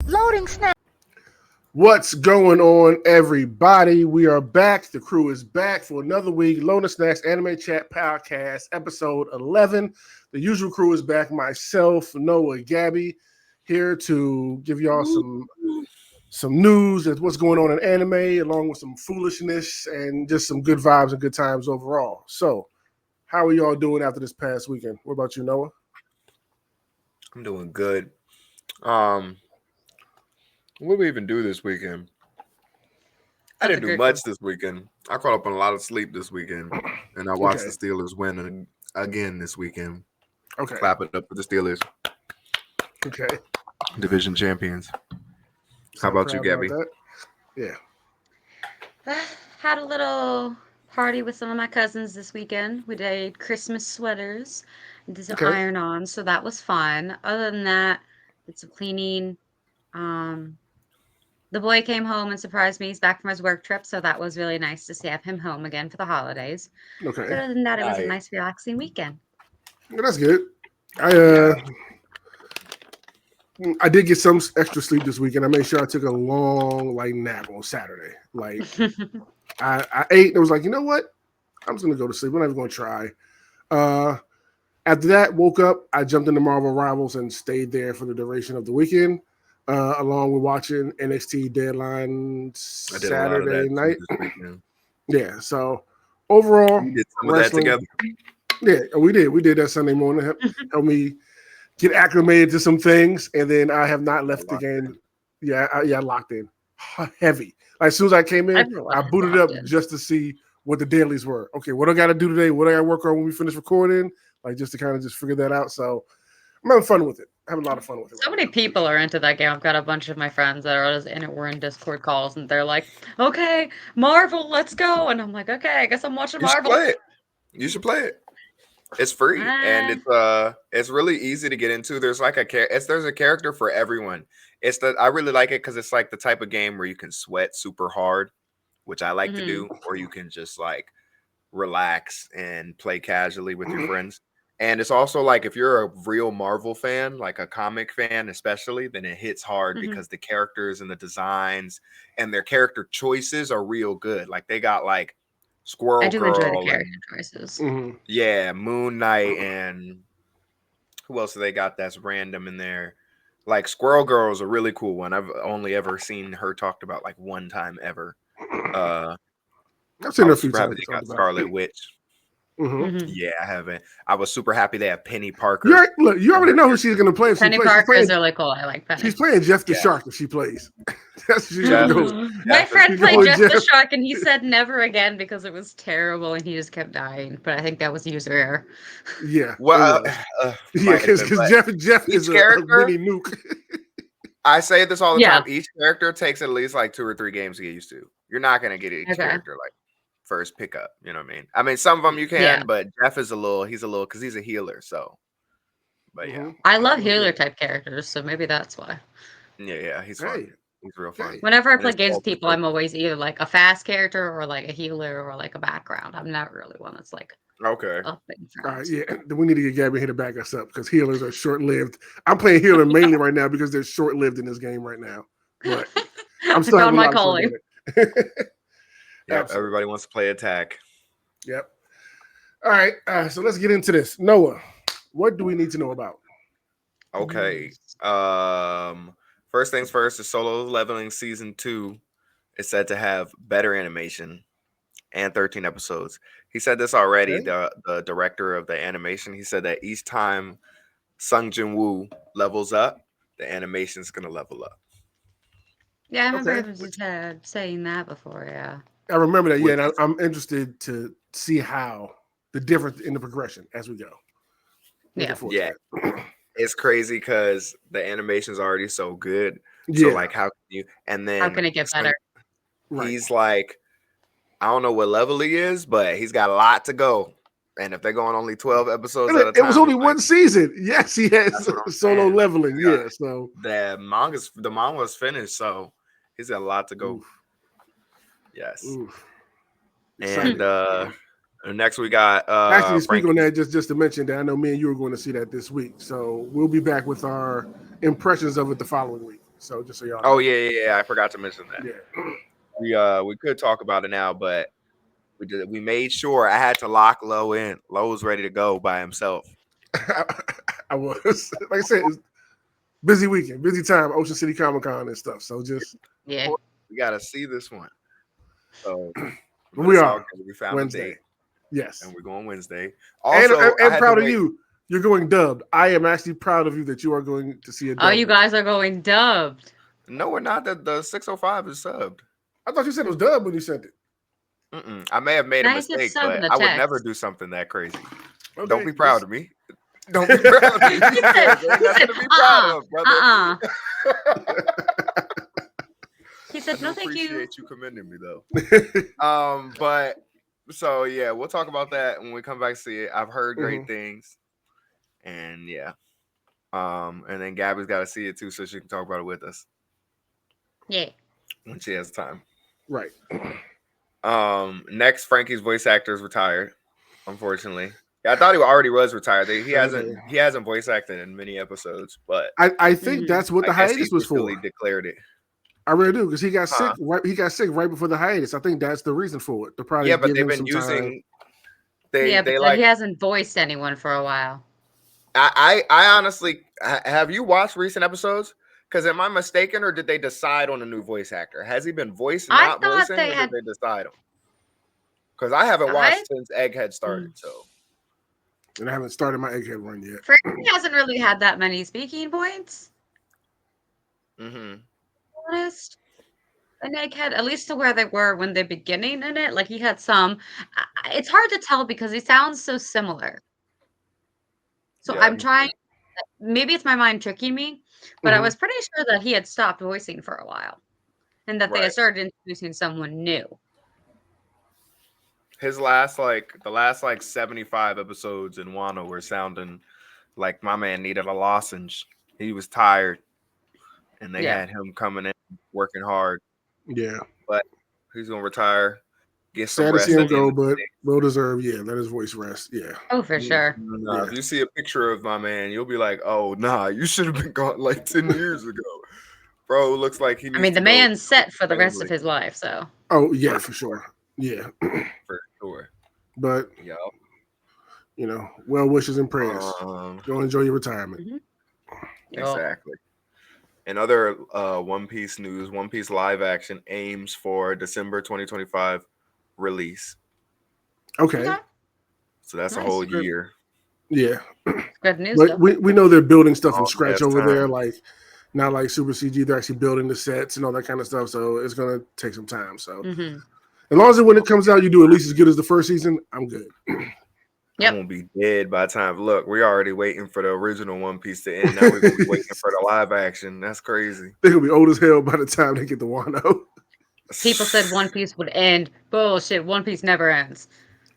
Loading snap. What's going on, everybody? We are back. The crew is back for another week. Loner Snacks Anime Chat Podcast, episode 11. The usual crew is back. Myself, Noah, Gabby, here to give y'all some news of what's going on in anime, along with some foolishness and just some good vibes and good times overall. So, how are y'all doing after this past weekend? What about you, Noah? I'm doing good. What did we even do this weekend? I didn't do much this weekend. I caught up on a lot of sleep this weekend, and I watched the Steelers win again this weekend. Okay. Clap it up for the Steelers. Okay. Division champions. How about you, Gabby? Yeah. Had a little party with some of my cousins this weekend. We did Christmas sweaters and did some iron on, so that was fun. Other than that, did some cleaning. The boy came home and surprised me. He's back from his work trip, so that was really nice to have him home again for the holidays. Okay. But other than that, it was a nice, relaxing weekend. Well, that's good. I did get some extra sleep this weekend. I made sure I took a long nap on Saturday. I ate and I was like, you know what? I'm just gonna go to sleep. I'm not even gonna try. After that, woke up. I jumped into Marvel Rivals and stayed there for the duration of the weekend, along with watching NXT Deadline Saturday night. Yeah. So overall, we did some of that together. Yeah, we did. We did that Sunday morning. Helped me get acclimated to some things, and then I have not left the game. Yeah, I locked in heavy. Like, as soon as I came in, I booted up just to see what the dailies were. Okay, what I got to do today? What I got to work on when we finish recording? Like, just to kind of just figure that out. So I'm having fun with it. Having a lot of fun with it. So many people are into that game. I've got a bunch of my friends that are in it. We're in Discord calls, and they're like, "Okay, Marvel, let's go!" And I'm like, "Okay, I guess I'm watching Marvel." You should play it. It's free and it's really easy to get into. There's like there's a character for everyone. I really like it because it's like the type of game where you can sweat super hard, which I like to do, or you can just like relax and play casually with your friends. And it's also like if you're a real Marvel fan, like a comic fan especially, then it hits hard because the characters and the designs and their character choices are real good. Like they got like Squirrel Girl. I do enjoy the character choices. Yeah, Moon Knight, and who else have they got that's random in there? Like Squirrel Girl is a really cool one. I've only ever seen her talked about like one time ever. I've seen her a few times. They got Scarlet Witch. Yeah, I haven't. I was super happy they have Penny Parker. Look, you already know who she's going to play. Penny Parker is really cool. I like Penny. She's playing Jeff the Shark if she plays. That's she's going to go. My friend played Jeff the Shark, and he said never again because it was terrible, and he just kept dying. But I think that was user error. Yeah. Well, because Jeff is a mini nuke. I say this all the time. Each character takes at least like 2 or 3 games to get used to. You're not going to get each character like first pickup, you know what I mean? I mean, some of them you can, but Jeff is he's a little because he's a healer, so. But yeah, I love healer type characters, so maybe that's why. Yeah, he's fun. He's real fun. Whenever I play games with people, I'm always either like a fast character or like a healer or like a background. I'm not really one that's like okay. All right, yeah, we need to get Gabby here to back us up because healers are short-lived. I'm playing healer mainly right now because they're short-lived in this game right now. But I'm still having my calling. Yep, everybody wants to play attack. Yep. All right, so let's get into this. Noah, what do we need to know about? Okay. First things first, the Solo Leveling Season 2 is said to have better animation and 13 episodes. He said this already, the director of the animation. He said that each time Sung Jin-woo levels up, the animation is going to level up. Yeah, I remember him saying that before, yeah. I remember that, and I'm interested to see how the difference in the progression as we go. Yeah. It's crazy because the animation is already so good. So, like, how can you... And then... How can it get better? He's like... I don't know what level he is, but he's got a lot to go. And if they're going only 12 episodes at a time... It was only one season. Yes, he has solo leveling. Yeah, so... The manga's finished, so he's got a lot to go. Oof. Yes. Oof. And next we got actually speak on that just to mention that I know me and you are going to see that this week. So we'll be back with our impressions of it the following week. So just so y'all know. Oh yeah. I forgot to mention that. Yeah. We could talk about it now, but we made sure I had to lock Low in. Low was ready to go by himself. I was, like I said, it's busy weekend, busy time, Ocean City Comic Con and stuff. So just Yeah. We gotta see this one. So we are we found Wednesday. a date. Yes, And we're going Wednesday. Also, and proud of you. You're going dubbed. I am actually proud of you that you are going to see a dub. Oh, you guys are going dubbed. No, we're not. The 605 is subbed. I thought you said it was dubbed when you sent it. I may have made a Nice, it's mistake, sub in but the I would text. never do something that crazy. Okay, Don't be proud of me. Don't be proud of me. He said, Nothing to be proud of, brother. He said, no, thank you. Appreciate you commending me though. But so yeah, we'll talk about that when we come back to see it. I've heard great things, and yeah. And then Gabby's got to see it too, so she can talk about it with us. Yeah, when she has time. Right. Next, Frankie's voice actor is retired. Unfortunately, I thought he already was retired. He hasn't voice acted in many episodes, but I think that's what the hiatus was for. He declared it. I really do, because he got sick. Right, he got sick right before the hiatus. I think that's the reason for it. But they've been using. He hasn't voiced anyone for a while. I honestly, have you watched recent episodes? Because am I mistaken, or did they decide on a new voice actor? Has he been voiced, not voicing, or did they decide on? Because I haven't watched since Egghead started, so. And I haven't started my Egghead run yet. Frankie hasn't really had that many speaking points. Honest. And Egghead, at least to where they were when they're beginning in it, like he had some. It's hard to tell because he sounds so similar. So I'm trying. Maybe it's my mind tricking me, but I was pretty sure that he had stopped voicing for a while, and that they had started introducing someone new. His the last 75 episodes in Wano were sounding like my man needed a lozenge. He was tired, and they had him coming in working hard. Yeah, but he's gonna retire. Get some sad rest. To see him go, but well deserved. Yeah, let his voice rest. Yeah. Oh, for sure. If you see a picture of my man, you'll be like, "Oh, nah, you should have been gone like 10 years ago, bro." Looks like he. I mean, the man's set for the rest of his life, so. Oh yeah, for sure. Yeah, for sure. But well wishes and prayers. Go enjoy your retirement. Exactly. And other One Piece news: One Piece live action aims for December 2025 release. Okay. So that's a whole year. Yeah. Good news. But we know they're building stuff from scratch over there, like not like Super CG. They're actually building the sets and all that kind of stuff. So it's gonna take some time. So as long as when it comes out, you do at least as good as the first season, I'm good. I'm gonna be dead by the time. Look, we're already waiting for the original One Piece to end. Now we're gonna be waiting for the live action. That's crazy. They're gonna be old as hell by the time they get the Wano. People said One Piece would end. Bullshit. One Piece never ends.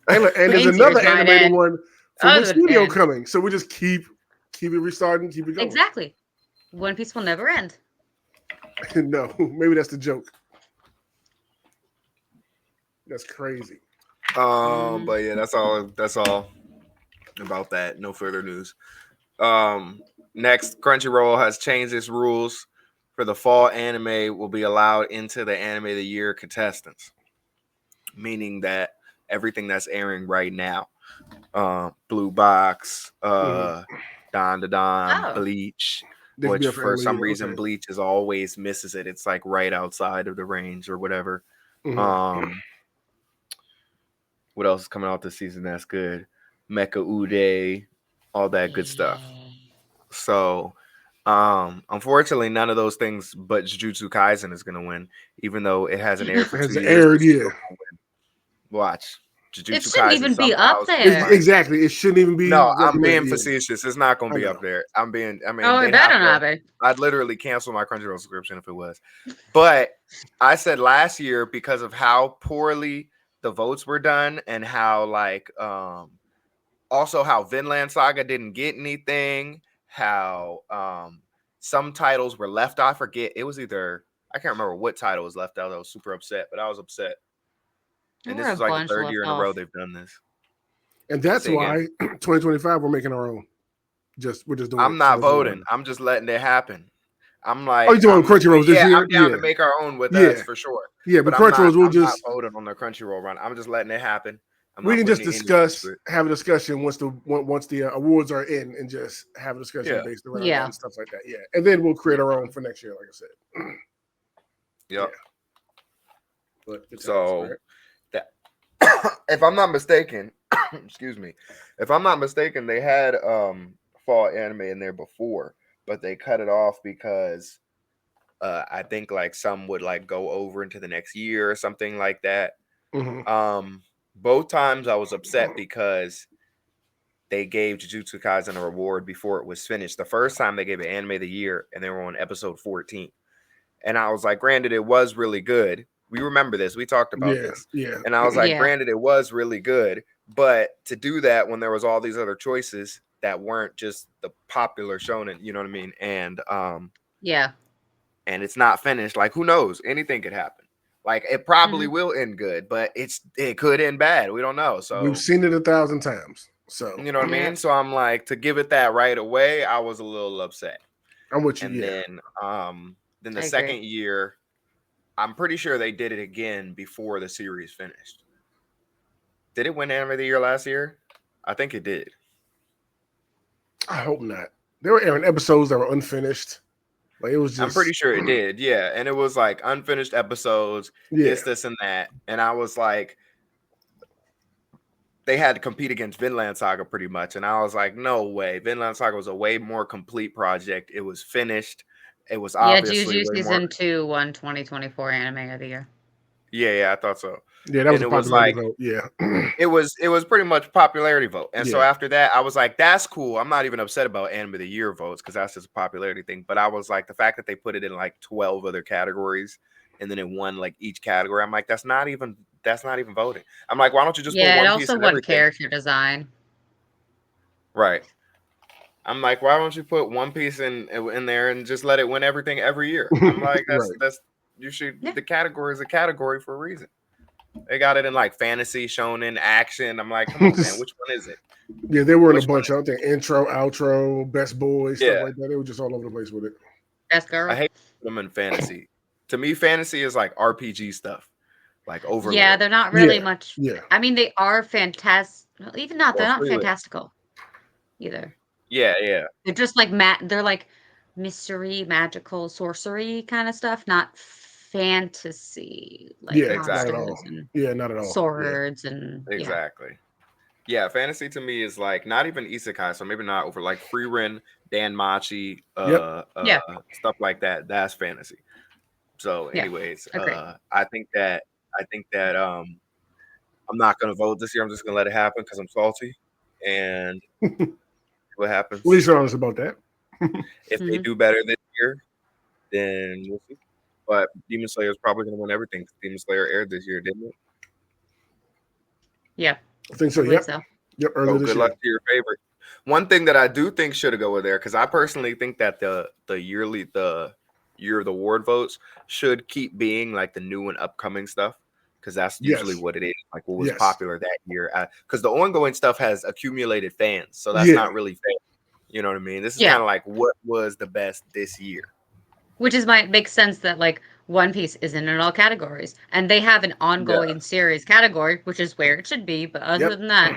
And there's another animated one from the studio coming. So we just keep it restarting, keep it going. Exactly. One Piece will never end. No, maybe that's the joke. That's crazy. But yeah, that's all about that. No further news. Next, Crunchyroll has changed its rules for the fall anime will be allowed into the Anime of the Year contestants, meaning that everything that's airing right now, Blue Box, Don to Don, Bleach, which for some reason Bleach is always misses it. It's like right outside of the range or whatever. What else is coming out this season that's good? Mecha Ude, all that good stuff. So, unfortunately, none of those things but Jujutsu Kaisen is going to win, even though it hasn't aired for 2 years. Watch. Jujutsu it shouldn't Kaisen even be up there. Exactly. It shouldn't even be. No, I'm being facetious. It's not going to be up there. Oh, it better not be. I'd literally cancel my Crunchyroll subscription if it was. But I said last year, because of how poorly the votes were done and how also how Vinland Saga didn't get anything, how some titles were left out. I forget. It was either, I can't remember what title was left out. I was super upset, but I was upset. And this is like the third year in a row they've done this. And that's why 2025 we're making our own. We're just doing I'm not voting. I'm just letting it happen. I'm like, Oh, you doing Crunchyroll this year? I'm down to make our own with Yeah. us for sure. Yeah, but I'm Crunchyroll, not voting on the Crunchyroll run. I'm just letting it happen. We can just have a discussion once the awards are in, and just have a discussion based around that and stuff like that. Yeah, and then we'll create our own for next year, like I said. Yep. Yeah. But so that, if I'm not mistaken, excuse me, if I'm not mistaken, they had fall anime in there before, but they cut it off because I think like some would like go over into the next year or something like that. Mm-hmm. Both times I was upset because they gave Jujutsu Kaisen a reward before it was finished. The first time they gave it anime of the year, and they were on episode 14. And I was like, granted, it was really good. We remember this. We talked about this. Yeah. And I was like, granted, it was really good. But to do that when there was all these other choices that weren't just the popular shonen, you know what I mean? And and it's not finished. Like, who knows? Anything could happen. Like, it probably will end good, but it could end bad. We don't know. So we've seen it 1,000 times. So you know what I mean? So I'm like, to give it that right away, I was a little upset. I'm with you. And then the second year, I'm pretty sure they did it again before the series finished. Did it win anime of the year last year? I think it did. I hope not. There were airing episodes that were unfinished. Like, it was just, I'm pretty sure it did. Yeah. And it was like unfinished episodes, this, and that. And I was like, they had to compete against Vinland Saga pretty much. And I was like, no way. Vinland Saga was a way more complete project. It was finished. It was obviously Juju season 2 won 2024 anime of the year. Yeah, I thought so. Yeah, that was a popularity vote. Yeah. It was pretty much popularity vote. And so after that, I was like, that's cool. I'm not even upset about anime of the year votes because that's just a popularity thing. But I was like, the fact that they put it in like 12 other categories and then it won like each category, I'm like, that's not even voting. I'm like, why don't you just put One Piece in everything? Yeah, it also won character design. Right. I'm like, why don't you put One Piece in there and just let it win everything every year? I'm like, that's you should. The category is a category for a reason. They got it in like fantasy, shonen, action. I'm like, come on, man, which one is it? Yeah, they were in a bunch. I think intro, outro, best boys, stuff like that. They were just all over the place with it. Best girl. I hate them in fantasy. To me, fantasy is like RPG stuff, like Overlord. Yeah, they're not really much. Yeah, I mean, they are fantastic. Even not, they're not fantastical either. Yeah. They're just like they're like mystery, magical, sorcery kind of stuff, not fantasy. Like exactly. Not at all. Swords and exactly. Yeah, fantasy to me is like not even isekai, so maybe not over like Frieren, Danmachi, stuff like that. That's fantasy. So, anyways, I think that I'm not gonna vote this year. I'm just gonna let it happen because I'm salty, and what happens? At least you're honest about that. If they do better this year, then we'll see. But Demon Slayer is probably gonna win everything. Demon Slayer aired this year, didn't it? Yeah. I think so. Yep. Yep. So good luck to your favorite. One thing that I do think should have go with there, because I personally think that the year of the award votes should keep being like the new and upcoming stuff, because that's usually what it is, like what was popular that year. Because the ongoing stuff has accumulated fans, so that's not really fair. You know what I mean? This is kind of like what was the best this year. Which might make sense that like One Piece isn't in all categories, and they have an ongoing series category, which is where it should be. But other than that,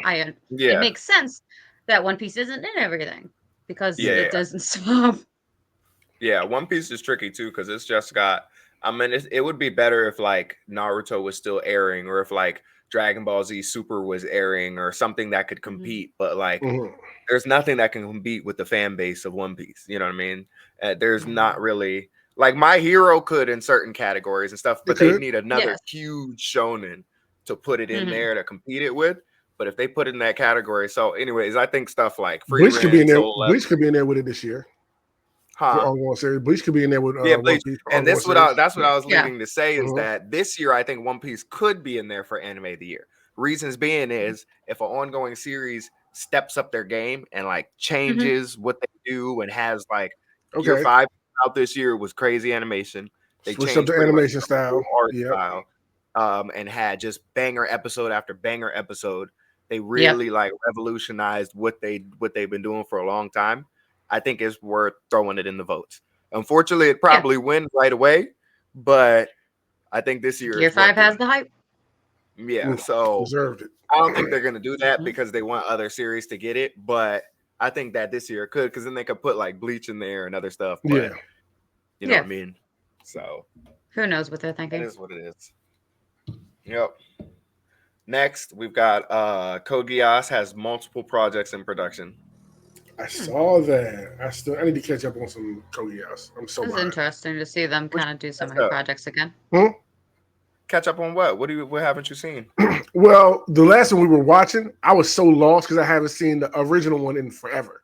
it makes sense that One Piece isn't in everything because it doesn't stop. Yeah, One Piece is tricky too because it's just got. I mean, it would be better if like Naruto was still airing, or if like Dragon Ball Z Super was airing, or something that could compete. But like, there's nothing that can compete with the fan base of One Piece. You know what I mean? There's not really. Like My Hero could in certain categories and stuff, but they need another huge shonen to put it in there to compete it with. But if they put it in that category, so anyways, I think stuff like Bleach could be in there. Bleach could be in there with it this year. Bleach could be in there with Bleach. And that's what I was leading to say is that this year I think One Piece could be in there for anime of the year. Reasons being is if an ongoing series steps up their game and like changes what they do and has like year 5 out this year was crazy animation. They switched up the animation style, art style, and had just banger episode after banger episode. They really like revolutionized what they've been doing for a long time. I think it's worth throwing it in the votes. Unfortunately, it probably win right away, but I think this year Gear it's worth 5 has it. the hype. Yeah, so Deserved it. I don't think they're gonna do that because they want other series to get it, but I think that this year could, because then they could put like Bleach in there and other stuff. But you know what I mean. So who knows what they're that thinking? is what it is. Yep. Next, we've got Code Geass has multiple projects in production. I saw that. I need to catch up on some Code Geass. I'm so It's behind. interesting to see them kind of do so many projects again. Catch up on what? What haven't you seen? Well, the last one we were watching, I was so lost because I haven't seen the original one in forever.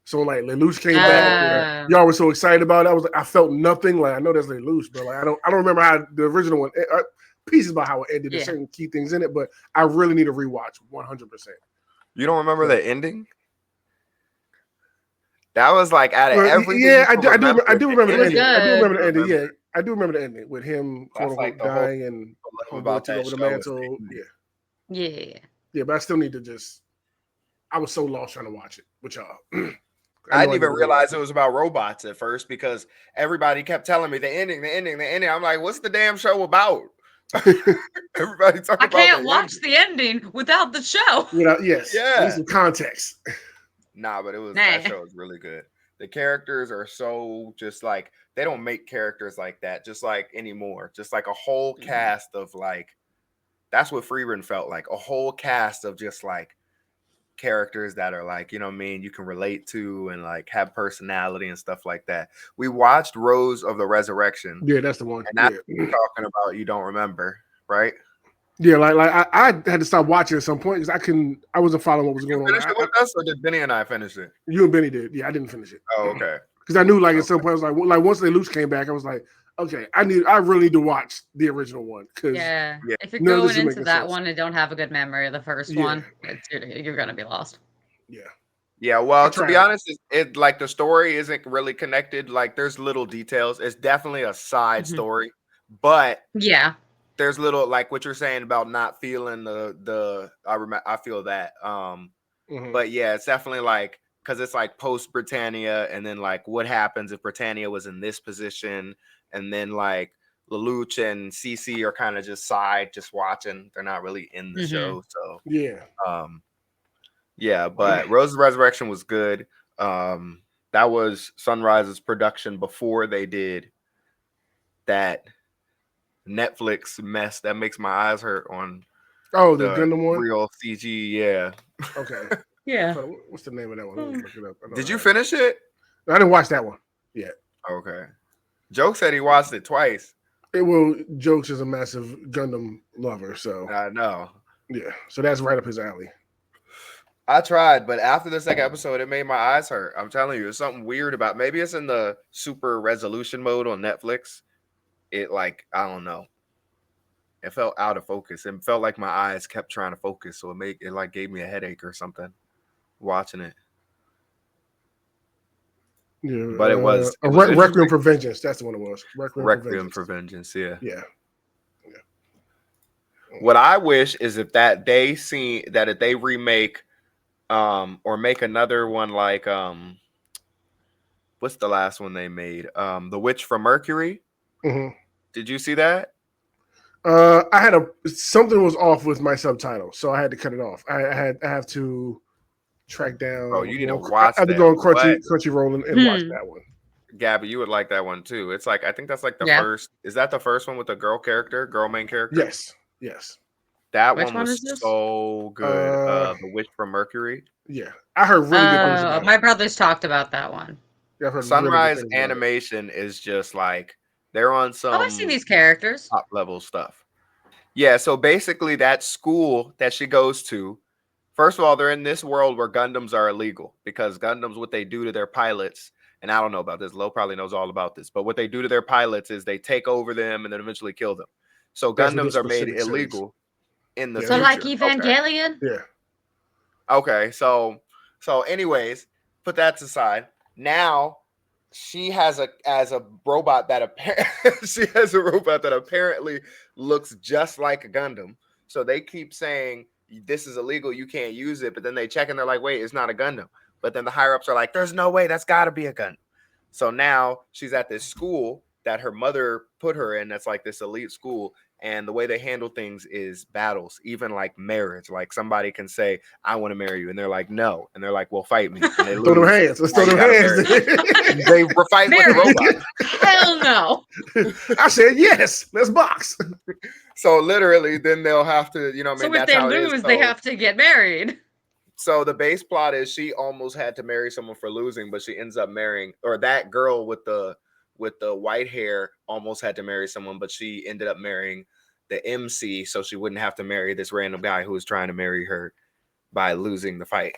So like Lelouch came back, y'all were so excited about it. I felt nothing. Like I know that's Lelouch, but like I don't remember how the original one pieces about how it ended. There's certain key things in it, but I really need to rewatch 100%. You don't remember the ending? That was like out of everything. Yeah, I do remember the ending. I do remember the ending. Remember. Yeah, I do remember the ending with him quote unquote dying and homeboy took over the mantle. Yeah, but I still need to just. I was so lost trying to watch it with y'all. I didn't even realize it was about robots at first because everybody kept telling me the ending. I'm like, what's the damn show about? Everybody talking about I can't watch the ending without the show. Need some context. Nah, but that show is really good. The characters are so just like they don't make characters like that just like anymore. Just like a whole cast of like that's what Freeman felt like, a whole cast of just like characters that are like, you know what I mean, you can relate to and like have personality and stuff like that. We watched Rose of the Resurrection. Yeah, that's the one. And that's what you're talking about. You don't remember, right? Yeah, like I had to stop watching at some point because I wasn't following what was going on. Finish it with us, or did Benny and I finish it? You and Benny did. Yeah, I didn't finish it. Oh, okay. Because I knew like at some point I was like once Lelouch came back, I was like, okay, I really need to watch the original one. Because if you're going into that one and don't have a good memory of the first one, you're gonna be lost. Yeah, well, to be honest, it like the story isn't really connected. Like there's little details. It's definitely a side story, but there's little like what you're saying about not feeling I feel that. But yeah, it's definitely like because it's like post Britannia, and then like what happens if Britannia was in this position, and then like Lelouch and CC are kind of just just watching. They're not really in the show, so yeah, but Rose's Resurrection was good. That was Sunrise's production before they did that Netflix mess that makes my eyes hurt on. Oh, the Gundam one? Real CG, yeah. Okay. Yeah. What's the name of that one? Let me look it up. Did you finish it? I didn't watch that one yet. Okay. Joke said he watched it twice. Jokes is a massive Gundam lover, so I know. Yeah, so that's right up his alley. I tried, but after the second episode, it made my eyes hurt. I'm telling you, it's something weird about. Maybe it's in the super resolution mode on Netflix. It like I don't know. It felt out of focus. It felt like my eyes kept trying to focus, so it like gave me a headache or something watching it. Yeah, but it was Requiem for Vengeance. That's the one it was. Requiem for Vengeance. Yeah. Yeah. What I wish is if they remake or make another one like what's the last one they made? The Witch from Mercury. Mm-hmm. Did you see that? I had something was off with my subtitle, so I had to cut it off. I have to track down. Oh, you need to watch. I had to go on Crunchyroll and watch that one. Gabby, you would like that one too. It's like I think that's like the first. Is that the first one with the girl main character? Yes. That one was so good. The Witch from Mercury. Yeah, I heard really good things about it. My brothers talked about that one. Sunrise really Animation is just like they're on some. I've seen these characters. Top level stuff. Yeah, so basically that school that she goes to, first of all, they're in this world where Gundams are illegal because Gundams, what they do to their pilots, and I don't know about this, Lo probably knows all about this, but what they do to their pilots is they take over them and then eventually kill them. So Gundams are made illegal in the future. So like Evangelion? Okay. Yeah. Okay, so anyways, put that aside. Now she has a robot that apparently looks just like a Gundam. So they keep saying this is illegal, you can't use it, but then they check and they're like, wait, it's not a Gundam. But then the higher ups are like, there's no way, that's got to be a Gundam. So now she's at this school that her mother put her in. That's like this elite school. And the way they handle things is battles, even like marriage. Like somebody can say, I want to marry you. And they're like, no. And they're like, well, fight me. And they lose. Throw them hands. Let's throw them hands. They fight with the robot. Hell no. I said, yes, let's box. So literally, then they'll have to, you know, So if they lose, they have to get married. So the base plot is she almost had to marry someone for losing, but she ends up marrying, or that girl with the white hair almost had to marry someone, but she ended up marrying the MC, so she wouldn't have to marry this random guy who was trying to marry her by losing the fight.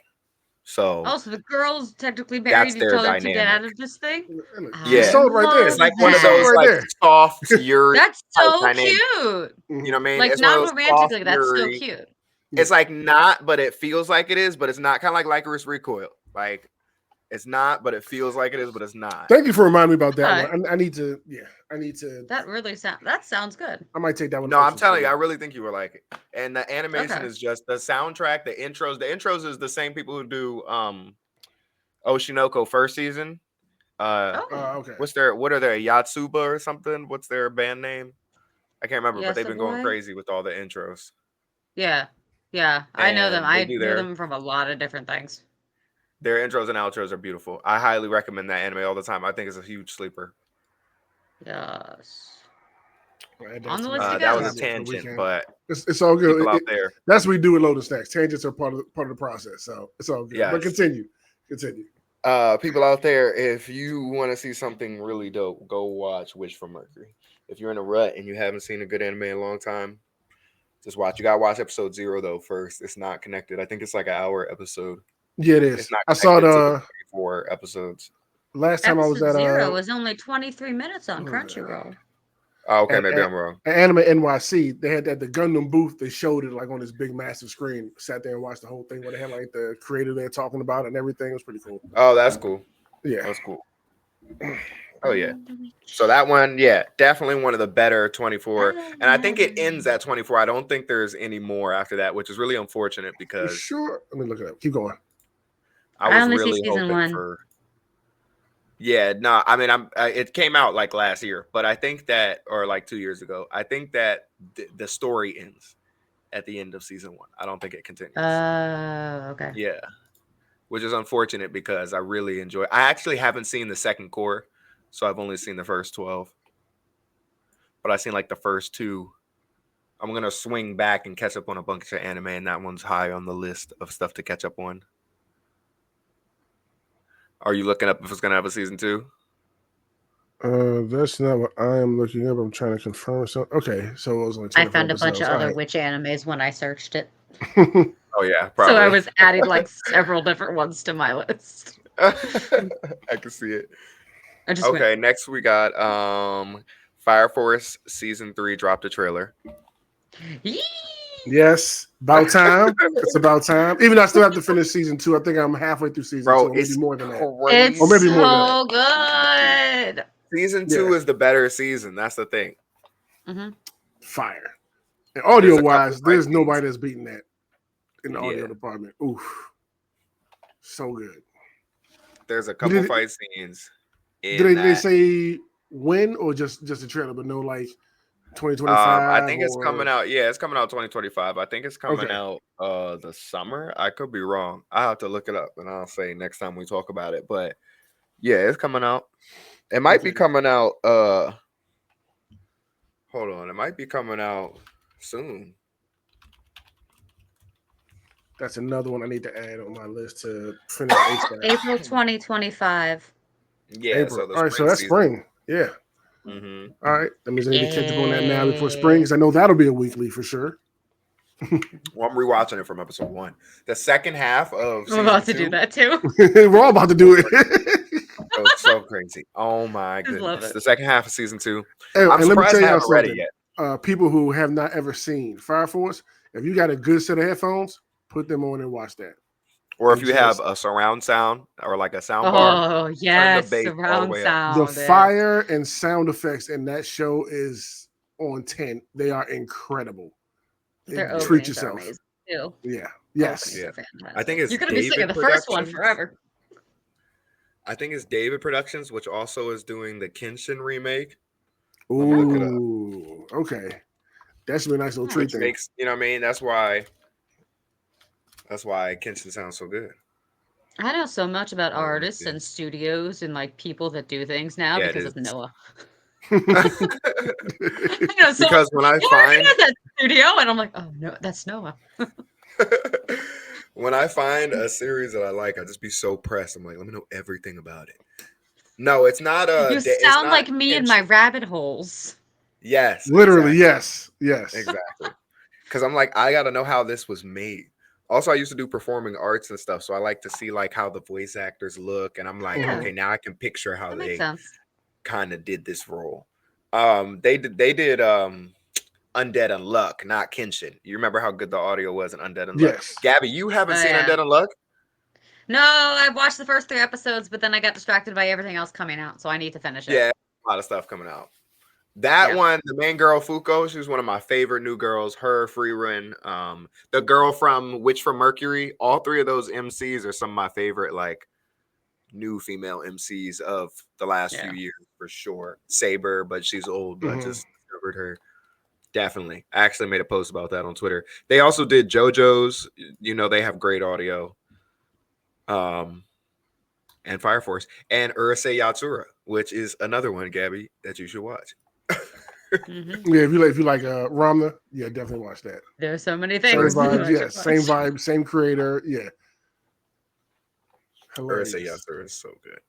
So also the girls technically married each other to get out of this thing. Yeah, sold right there. It's like one of those right like there. soft fury. That's so dynamic. cute. You know what I mean? Like it's not romantically, that's so cute. It's like not, but it feels like it is, but it's not. Kind of like Lycoris Recoil. Like it's not, but it feels like it is, but it's not. Thank you for reminding me about that one. I need to. That really sounds good. I might take that one. No, I'm telling you, I really think you will like it. And the animation is just the soundtrack, the intros. The intros is the same people who do Oshinoko first season. Okay. What are their Yatsuba or something? What's their band name? I can't remember, but they've been going crazy with all the intros. Yeah. I know them. I know them from a lot of different things. Their intros and outros are beautiful. I highly recommend that anime all the time. I think it's a huge sleeper. Yes. On the list that was a tangent, but it's all good. People out there. That's what we do with Loaded Snacks. Tangents are part of the process, so it's all good. Yes. But continue. People out there, if you want to see something really dope, go watch Wish from Mercury. If you're in a rut and you haven't seen a good anime in a long time, just watch. You gotta watch episode 0 though first. It's not connected. I think it's like an hour episode. Yeah, it is. It's not I saw the 4 episodes. Last time I was at 0 was only 23 minutes on Crunchyroll. Oh, okay, maybe I'm wrong. At Anime NYC, they had at the Gundam booth. They showed it like on this big, massive screen. Sat there and watched the whole thing. Where they had like the creator there talking about it and everything. It was pretty cool. Oh, that's cool. Yeah, that's cool. Oh yeah. So that one, yeah, definitely one of the better 24. And I think it ends at 24. I don't think there's any more after that, which is really unfortunate because. Sure. Let me look it up. Keep going. I only see season 1. Yeah, no, I mean, it came out like last year, but I think that, or like 2 years ago, I think that the story ends at the end of season 1. I don't think it continues. Okay. Yeah, which is unfortunate because I really enjoy. I actually haven't seen the second core, so I've only seen the first 12. But I've seen like the first 2. I'm gonna swing back and catch up on a bunch of anime, and that one's high on the list of stuff to catch up on. Are you looking up if it's gonna have a season 2? That's not what I am looking up. I'm trying to confirm something. Okay, so it was only. I found a bunch of other witch animes when I searched it. Oh yeah, probably. So I was adding like several different ones to my list. I can see it. Okay, next we got Fire Force season 3 dropped a trailer. Yes, about time. It's about time. Even though I still have to finish season 2. I think I'm halfway through season 2. Maybe more than that. It's or maybe more than that. Good. Season 2 is the better season. That's the thing. Mm-hmm. Fire. And audio wise, there's nobody that's beating that in the audio department. Oof. So good. There's a couple fight scenes. Did they say when or just a trailer, but no like 2025? I think it's coming out. Yeah, it's coming out 2025. I think it's coming out the summer. I could be wrong. I have to look it up and I'll say next time we talk about it. But yeah, it's coming out. It might be coming out. Hold on. It might be coming out soon. That's another one I need to add on my list to finish. April 2025. Yeah. April. All right, so that's spring. Yeah. Mm-hmm. All right. That means I need to catch up on that now before spring, because I know that'll be a weekly for sure. Well, I'm rewatching it from episode 1. The second half of I'm about to do that too. We're all about to do it. It's so crazy. Oh my goodness. The second half of season 2. Hey, I'm surprised I haven't read it yet. People who have not ever seen Fire Force, if you got a good set of headphones, put them on and watch that. Or if you have a surround sound or like a sound bar. Oh, yes, surround sound. The fire and sound effects in that show is on 10. They are incredible. Treat yourself. Too. Yeah. Yes. Yeah. I think it's you're going to be sick of the first one forever. I think it's David Productions, which also is doing the Kenshin remake. Let me look it up. Ooh, okay. That should be a nice little treat Which thing. makes, you know what I mean? That's why Kenshin sounds so good. I know so much about Oh, let me artists see. and studios and like people that do things now Yeah, it because is. of Noah. I know so Because when I much find at that studio, and I'm like, oh no, that's Noah. when I find a series that I like, I just be so pressed. I'm like, let me know everything about it. No, it's not You it's sound not like me in my Kenshin. rabbit holes. Yes, Literally, exactly. yes. Exactly. Because I'm like, I gotta know how this was made. Also, I used to do performing arts and stuff, so I like to see like how the voice actors look, and I'm like, Yeah, okay, now I can picture how that makes they sense. kind of did this role. They did Undead Unluck, not Kenshin. You remember how good the audio was in Undead Unluck? Yes. Gabby, you haven't Oh seen yeah. Undead Unluck? No, I watched the first 3 episodes, but then I got distracted by everything else coming out, so I need to finish it. Yeah, a lot of stuff coming out. That one, the main girl Fuko, she was one of my favorite new girls. Her, Freerun, the girl from Witch from Mercury. All three of those MCs are some of my favorite, like new female MCs of the last few years for sure. Saber, but she's old, but I just discovered her. Definitely. I actually made a post about that on Twitter. They also did JoJo's. You know, they have great audio. And Fire Force and Urusei Yatsura, which is another one, Gabby, that you should watch. Yeah, if you like Ramna, yeah, definitely watch that. There's so many Same things. vibes, yeah, same vibe, same creator, yeah. Hilarious. Urusei Yatsura is so good.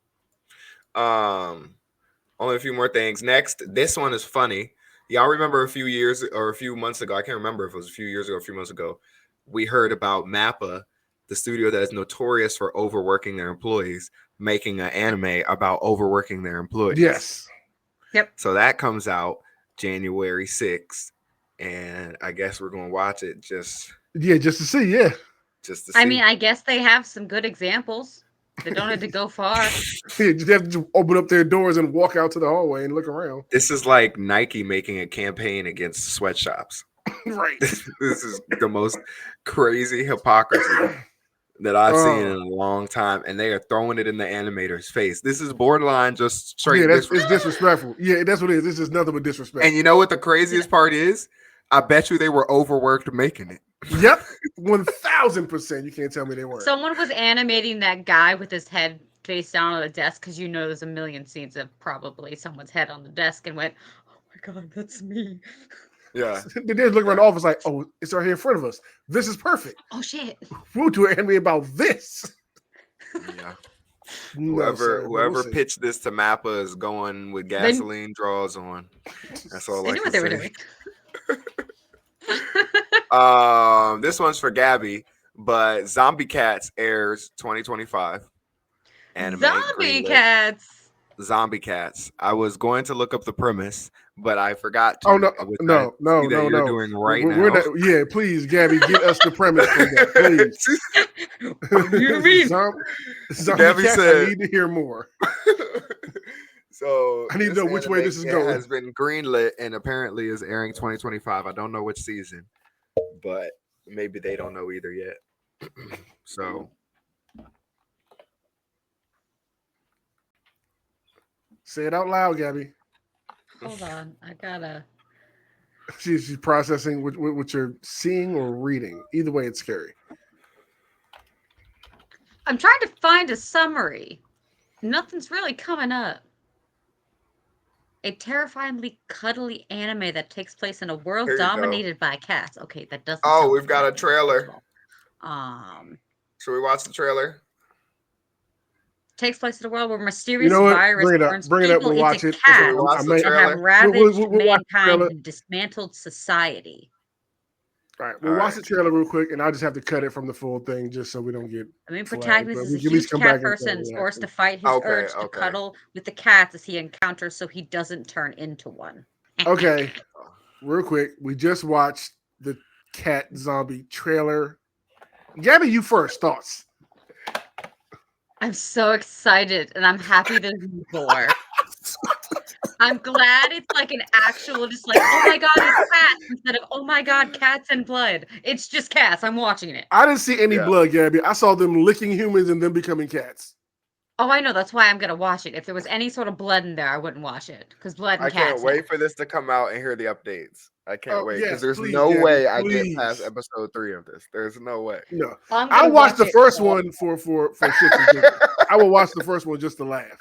Only a few more things. Next, this one is funny. Y'all remember a few years or a few months ago? I can't remember if it was a few years ago or a few months ago. We heard about Mappa, the studio that is notorious for overworking their employees, making an anime about overworking their employees. Yes. Yep. So that comes out January 6th. And I guess we're gonna watch it just to see, yeah. Just to see. I mean, I guess they have some good examples. They don't have to go far. Yeah, just have to open up their doors and walk out to the hallway and look around. This is like Nike making a campaign against sweatshops. Right. This is the most crazy hypocrisy that I've seen in a long time, and they are throwing it in the animator's face. This is borderline just straight. Yeah, it's disrespectful. Yeah, that's what it is. This is nothing but disrespect. And you know what the craziest part is? I bet you they were overworked making it. Yep, 1,000%. You can't tell me they weren't. Someone was animating that guy with his head face down on the desk because you know there's a million scenes of probably someone's head on the desk and went, "Oh my god, that's me." Yeah, they did look around the office like, "Oh, it's right here in front of us. This is perfect. Oh shit, we'll do an anime about this." Yeah. Whoever pitched this to Mappa is going with gasoline draws on. That's all they I knew can what they say. were doing. This one's for Gabby, but Zombie Cats airs 2025. Anime Zombie greenlit. Cats. Zombie Cats. I was going to look up the premise, but I forgot to. Oh no, no. You're doing right now. We're not, yeah, please, Gabby, get us the premise for that, please. What do you mean? Zombie Gabby Cats, said, I need to hear more. So I need to know which way this is going. It has been greenlit and apparently is airing 2025. I don't know which season, but maybe they don't know either yet. So say it out loud, Gabby. Hold on, I gotta. She's processing what you're seeing or reading. Either way, it's scary. I'm trying to find a summary. Nothing's really coming up. A terrifyingly cuddly anime that takes place in a world dominated by cats. Okay, that doesn't. Oh, we've got a trailer. Should we watch the trailer? Takes place in a world where mysterious you know virus turns people we'll into cats and have ravaged mankind and dismantled society. All right, we'll watch the trailer real quick, and I'll just have to cut it from the full thing just so we don't get. The main protagonist is a huge cat person forced to fight his urge to cuddle with the cats as he encounters so he doesn't turn into one. Okay, real quick, we just watched the cat zombie trailer. Gabby, you first. Thoughts? I'm so excited, and I'm happy there's more. I'm glad it's like an actual, just like, oh my god, it's cats, instead of, oh my god, cats and blood. It's just cats. I'm watching it. I didn't see any blood, Gabby. I saw them licking humans and them becoming cats. Oh, I know. That's why I'm gonna watch it. If there was any sort of blood in there, I wouldn't watch it because blood and I can't cats. wait for this to come out and hear the updates. I can't Oh wait because yes, there's please, no Gabby, way I get past please. episode 3 of this. There's no way. No, I'm I'll gonna watch the it first all. one for shits and giggles. I will watch the first one just to laugh.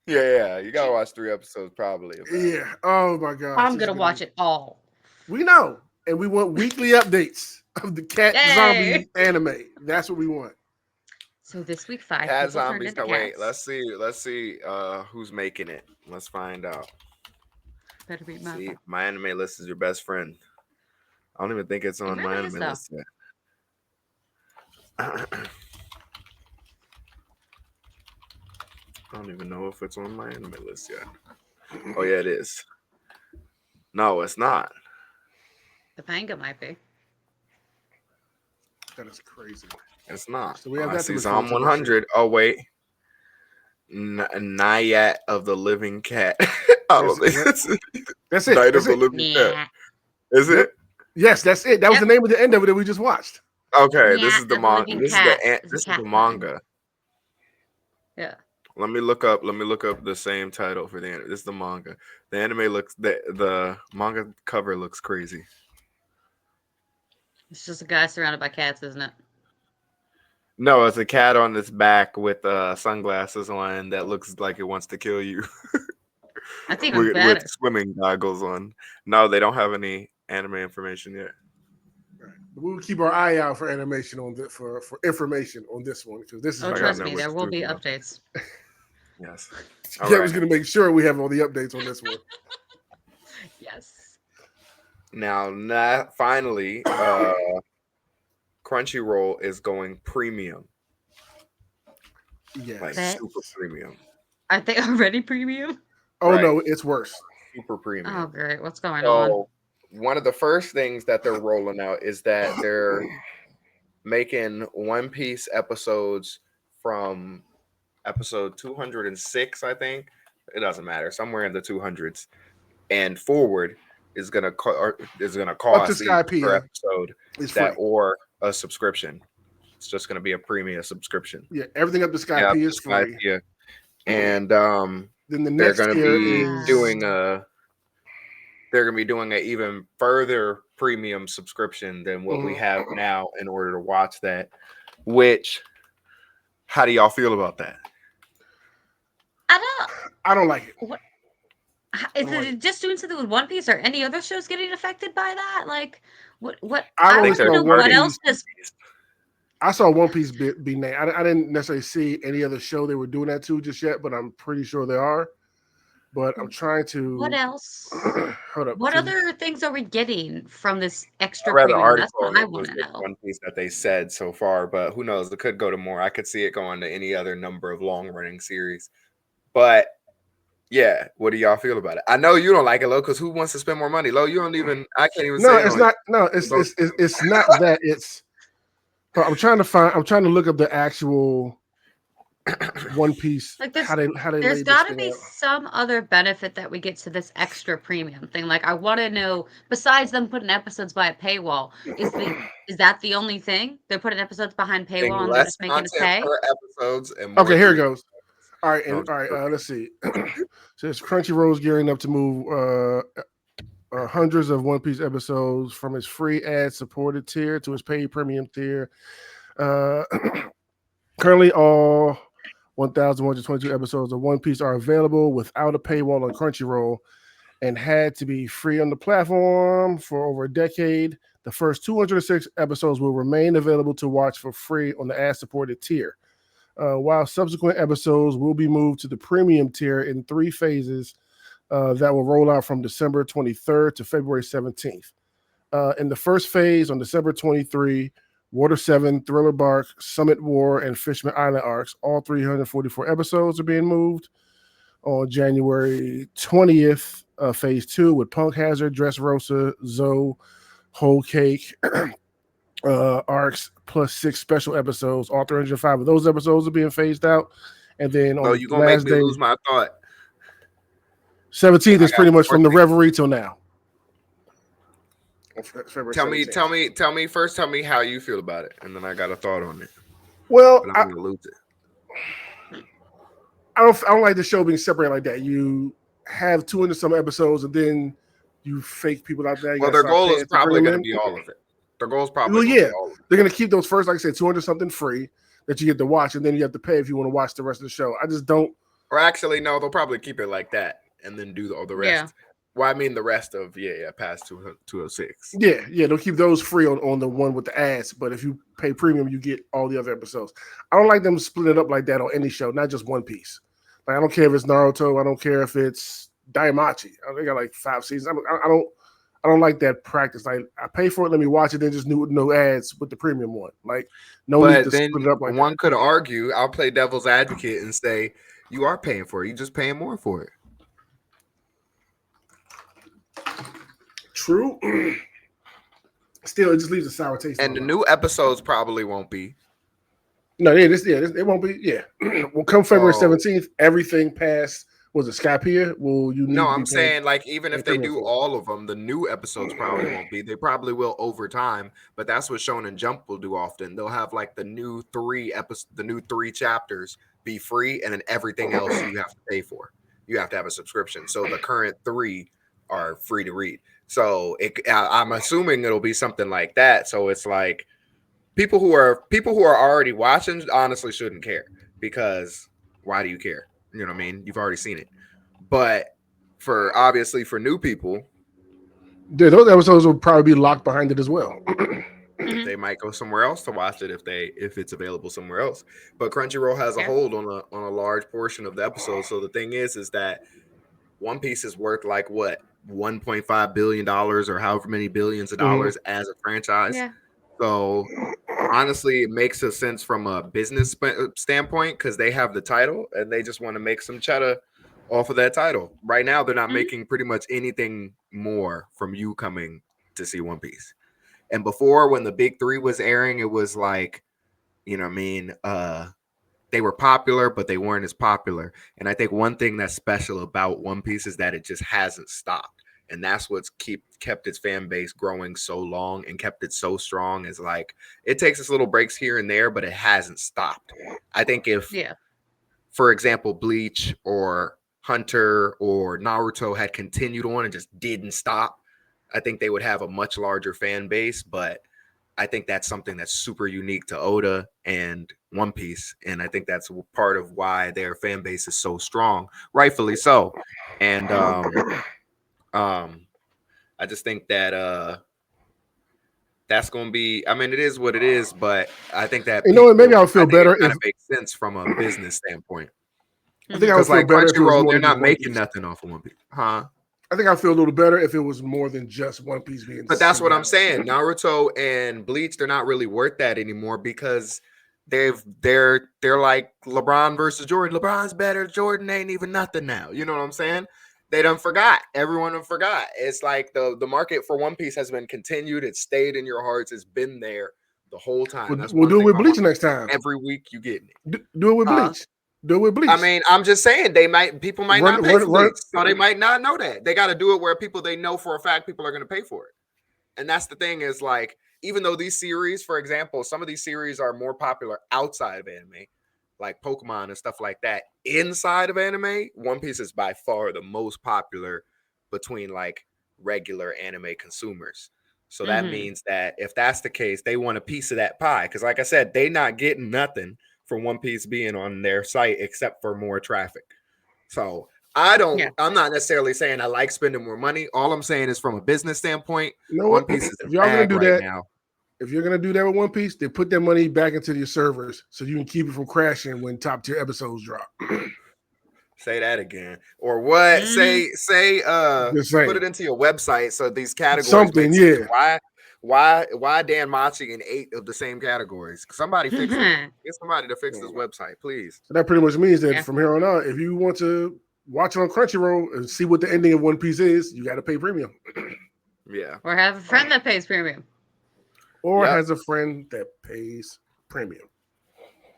Yeah. You gotta watch 3 episodes probably. Yeah. Oh my gosh. I'm gonna watch it all. We know, and we want weekly updates of the cat Yay! zombie anime. That's what we want. So this week, 5 Cat people turned zombies. into No, wait. cats. Let's see. Who's making it? Let's find out. Better be my. See, my anime list is your best friend. I don't even think it's on my really is, anime though. list yet. I don't even know if it's on my anime list yet. Oh yeah, it is. No, it's not. The manga might be. That is crazy. It's not. So we have I that to see look Psalm forward to next 100. Oh wait, Nayat of the Living Cat. I don't think That's it. Night That's of the it. Living Cat. Yeah. Is Yep. it? Yes, that's it. That was the name of the end of it that we just watched. Okay, Yeah, this is the of manga. Living This Cat. is It's a cat the thing. manga. Yeah. Let me look up the same title for the anime. This is the manga. The anime looks the manga cover looks crazy. It's just a guy surrounded by cats, isn't it? No, it's a cat on its back with sunglasses on that looks like it wants to kill you. That's even better. with swimming goggles on. No, they don't have any anime information yet. Right. We'll keep our eye out for animation on this for information on this one because this is. Oh, I trust got me, network there will be Studio. updates. Yes. Gary's going to make sure we have all the updates on this one. Yes. Now, finally, Crunchyroll is going premium. Yes. Like super premium. Are they already premium? Oh Right. no, it's worse. Super premium. Oh, great. What's going on? So one of the first things that they're rolling out is that they're making One Piece episodes from episode 206, I think. It doesn't matter. Somewhere in the 200s and forward is gonna cost Sky each P per episode is that free. or a subscription. It's just gonna be a premium subscription. Yeah, everything up to Sky P is free. Yeah. And then the they're next gonna tier be is doing a even further premium subscription than what we have now in order to watch that. Which, how do y'all feel about that? I don't like it. What? Is it just doing something with One Piece or any other shows getting affected by that? Like, what? I want to know what else does. I saw One Piece be named. I didn't necessarily see any other show they were doing that to just yet, but I'm pretty sure they are. But I'm trying to. What else? Hold up. What other things are we getting from this extra I read the premium? That's article what and I it want was to just know. One Piece that they said so far, but who knows? It could go to more. I could see it going to any other number of long-running series. But yeah, what do y'all feel about it? I know you don't like it, Lo, because who wants to spend more money? Lo, you don't even. I can't even. No, say it's not. No, it's not that. It's. I'm trying to look up the actual One Piece. Like how they there's got to be some other benefit that we get to this extra premium thing. Like I want to know, besides them putting episodes by a paywall, is that the only thing? They're putting episodes behind paywall and they're just making us pay? Per episodes and more okay, here it goes. All right, let's see. So it's Crunchyroll's gearing up to move hundreds of One Piece episodes from its free ad-supported tier to its paid premium tier. Currently, all 1,122 episodes of One Piece are available without a paywall on Crunchyroll and had to be free on the platform for over a decade. The first 206 episodes will remain available to watch for free on the ad-supported tier. While subsequent episodes will be moved to the premium tier in 3 phases that will roll out from December 23rd to February 17th. In the first phase on December 23, Water 7, Thriller Bark, Summit War, and Fishman Island arcs, all 344 episodes are being moved. On January 20th, phase 2 with Punk Hazard, Dressrosa, Zoe, Whole Cake, arcs plus 6 special episodes. All 305 of those episodes are being phased out. And then on you gonna make me lose my thought. 17th is pretty much from the Reverie till now. Tell me how you feel about it, and then I got a thought on it. Well, I'm gonna lose it. don't like the show being separated like that. You have 200 some episodes, and then you fake people out there. Well, their goal is probably going to be all of it. Their goal is probably going to be all of it. They're going to keep those first, like I said, 200 something free that you get to watch, and then you have to pay if you want to watch the rest of the show. I just don't. Or actually, no, they'll probably keep it like that and then do all the rest. Yeah. Well, I mean the rest of past 206. Yeah, they'll keep those free on the one with the ads. But if you pay premium, you get all the other episodes. I don't like them splitting it up like that on any show, not just One Piece. Like I don't care if it's Naruto. I don't care if it's Daimachi. They got like 5 seasons. I don't like that practice. Like I pay for it, let me watch it, then just no ads with the premium one. Like no need to split it up like one that. could argue, I'll play devil's advocate and say you are paying for it. You're just paying more for it. True. Still, it just leaves a sour taste. And the new episodes probably won't be. No, it won't be. Yeah, well, come February 17th, everything past was it Skypiea? Will you? No, I'm saying like even if they do all of them, the new episodes probably won't be. They probably will over time, but that's what Shonen Jump will do often. They'll have like the new 3 chapters be free, and then everything else you have to pay for. You have to have a subscription. So the current 3 are free to read. So I'm assuming it'll be something like that. So it's like people who are already watching honestly shouldn't care, because why do you care? You know what I mean? You've already seen it. But for new people, those episodes will probably be locked behind it as well. They might go somewhere else to watch it if it's available somewhere else. But Crunchyroll has a hold on a large portion of the episode. So the thing is that One Piece is worth like what, $1.5 billion or however many billions of dollars as a franchise. Yeah. So honestly, it makes a sense from a business standpoint because they have the title and they just want to make some cheddar off of that title. Right now, they're not making pretty much anything more from you coming to see One Piece. And before, when the big 3 was airing, it was like, you know what I mean? They were popular, but they weren't as popular. And I think one thing that's special about One Piece is that it just hasn't stopped. And that's what's kept its fan base growing so long and kept it so strong, is like it takes its little breaks here and there, but it hasn't stopped. I think if, for example, Bleach or Hunter or Naruto had continued on and just didn't stop, I think they would have a much larger fan base. But I think that's something that's super unique to Oda and One Piece. And I think that's part of why their fan base is so strong, rightfully so. And I just think that that's going to be, I mean, it is what it is, but I think that, maybe I'll feel better if it makes sense from a business standpoint. I think I would feel better if it was more they're not than making nothing off of One Piece. Huh? I think I'd feel a little better if it was more than just One Piece being. But that's what I'm saying. Naruto and Bleach, they're not really worth that anymore because they're like LeBron versus Jordan. LeBron's better. Jordan ain't even nothing now. You know what I'm saying? They done forgot. Everyone done forgot. It's like the market for One Piece has been continued. It's stayed in your hearts. It's been there the whole time. We'll do it with Bleach next time. Every week you get it. Do it with Bleach. Do it with Bleach. I mean, I'm just saying people might not pay for Bleach, so they might not know that. They got to do it where they know for a fact people are going to pay for it. And that's the thing is like, even though these series, for example, some of these series are more popular outside of anime, like Pokemon and stuff like that, inside of anime, One Piece is by far the most popular between like regular anime consumers. So that means that if that's the case, they want a piece of that pie. Because like I said, they not getting nothing from One Piece being on their site except for more traffic. So I'm not necessarily saying I like spending more money. All I'm saying is from a business standpoint, One Piece is if y'all gonna do that now. If you're gonna do that with One Piece, then put that money back into your servers so you can keep it from crashing when top tier episodes drop. Say that again. Or what? Say put it into your website so these categories. Something, Why Dan Machi in 8 of the same categories? Somebody fix it. Get somebody to fix this website, please. So that pretty much means that from here on out, if you want to watch it on Crunchyroll and see what the ending of One Piece is, you got to pay premium. Or have a friend that pays premium. Or has a friend that pays premium.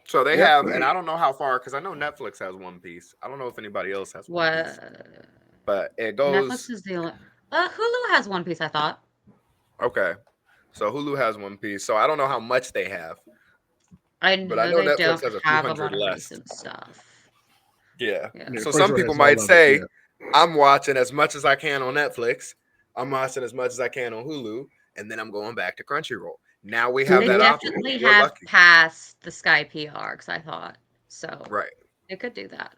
So they have, and I don't know how far, because I know Netflix has One Piece. I don't know if anybody else has One Piece. But it goes. Netflix is the only. Hulu has One Piece, I thought. Okay. So Hulu has One Piece. So I don't know how much they have. But I know Netflix has a few hundred less. Stuff. Yeah. Yeah, So some Crunchyroll people has all might of it. say, Yeah. I'm watching as much as I can on Netflix. I'm watching as much as I can on Hulu, and then I'm going back to Crunchyroll. Now we have They that option. definitely We're have lucky. passed the Sky PR because I thought so. Right. They could do that.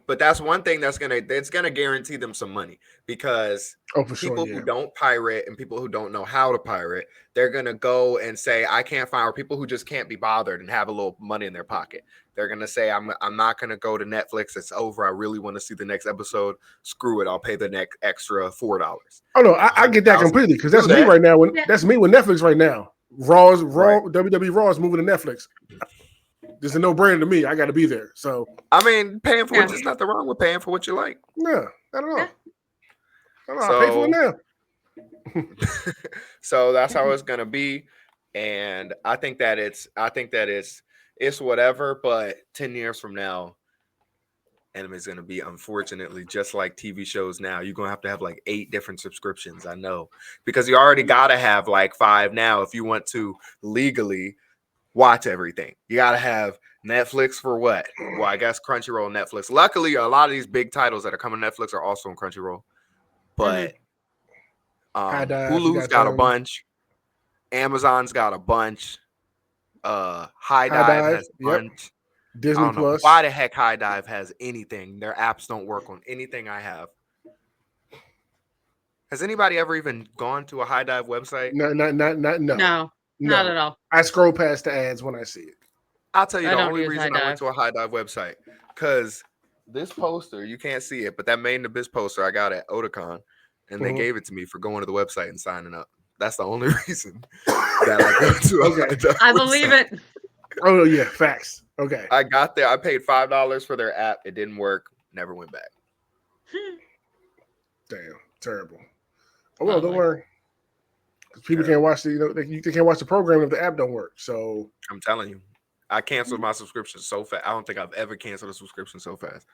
But that's one thing that's gonna guarantee them some money because Oh, for sure. people Yeah. who don't pirate and people who don't know how to pirate, they're gonna go and say, I can't find, or people who just can't be bothered and have a little money in their pocket. They're gonna say, I'm not gonna go to Netflix. It's over. I really want to see the next episode. Screw it. I'll pay the next extra $4. Oh no, I get that 100,000 completely because do that's me that. right now. Yeah. That's me with Netflix right now. Raw Right. WWE Raw is moving to Netflix. There's a no-brainer to me. I got to be there. So I mean, paying for Yeah. it, there's nothing wrong with paying for what you like. no, I don't know. Yeah. I don't know. I pay for it now. So that's how it's gonna be, and I think that it's whatever. But 10 years from now, anime is gonna be, unfortunately, just like TV shows now. You're gonna have like 8 different subscriptions. I know, because you already gotta have like 5 now if you want to legally watch everything. You gotta have Netflix for what? Well, I guess Crunchyroll and Netflix. Luckily, a lot of these big titles that are coming to Netflix are also on Crunchyroll, but High Dive, you Hulu's got got a them. bunch. Amazon's got a bunch. High High Dive Dive, has a yep. bunch. I Disney don't know Plus. why the heck High Dive has anything. Their apps don't work on anything I have. Has anybody ever even gone to a High Dive website? No. No, not at all. I scroll past the ads when I see it. I'll tell you I the don't only use reason High I went Dive. to a High Dive website, because this poster, you can't see it, but that Made in Abyss poster I got at Otakon, and they Mhm. gave it to me for going to the website and signing up. That's the only reason that I go to a Okay. High Dive I believe website. it. Oh yeah, facts. Okay. I got there. I paid $5 for their app. It didn't work. Never went back. Damn, terrible. Oh well, don't Lovely. worry. 'Cause people can't watch the they can't watch the program if the app don't work. So I'm telling you, I canceled my subscription so fast. I don't think I've ever canceled a subscription so fast.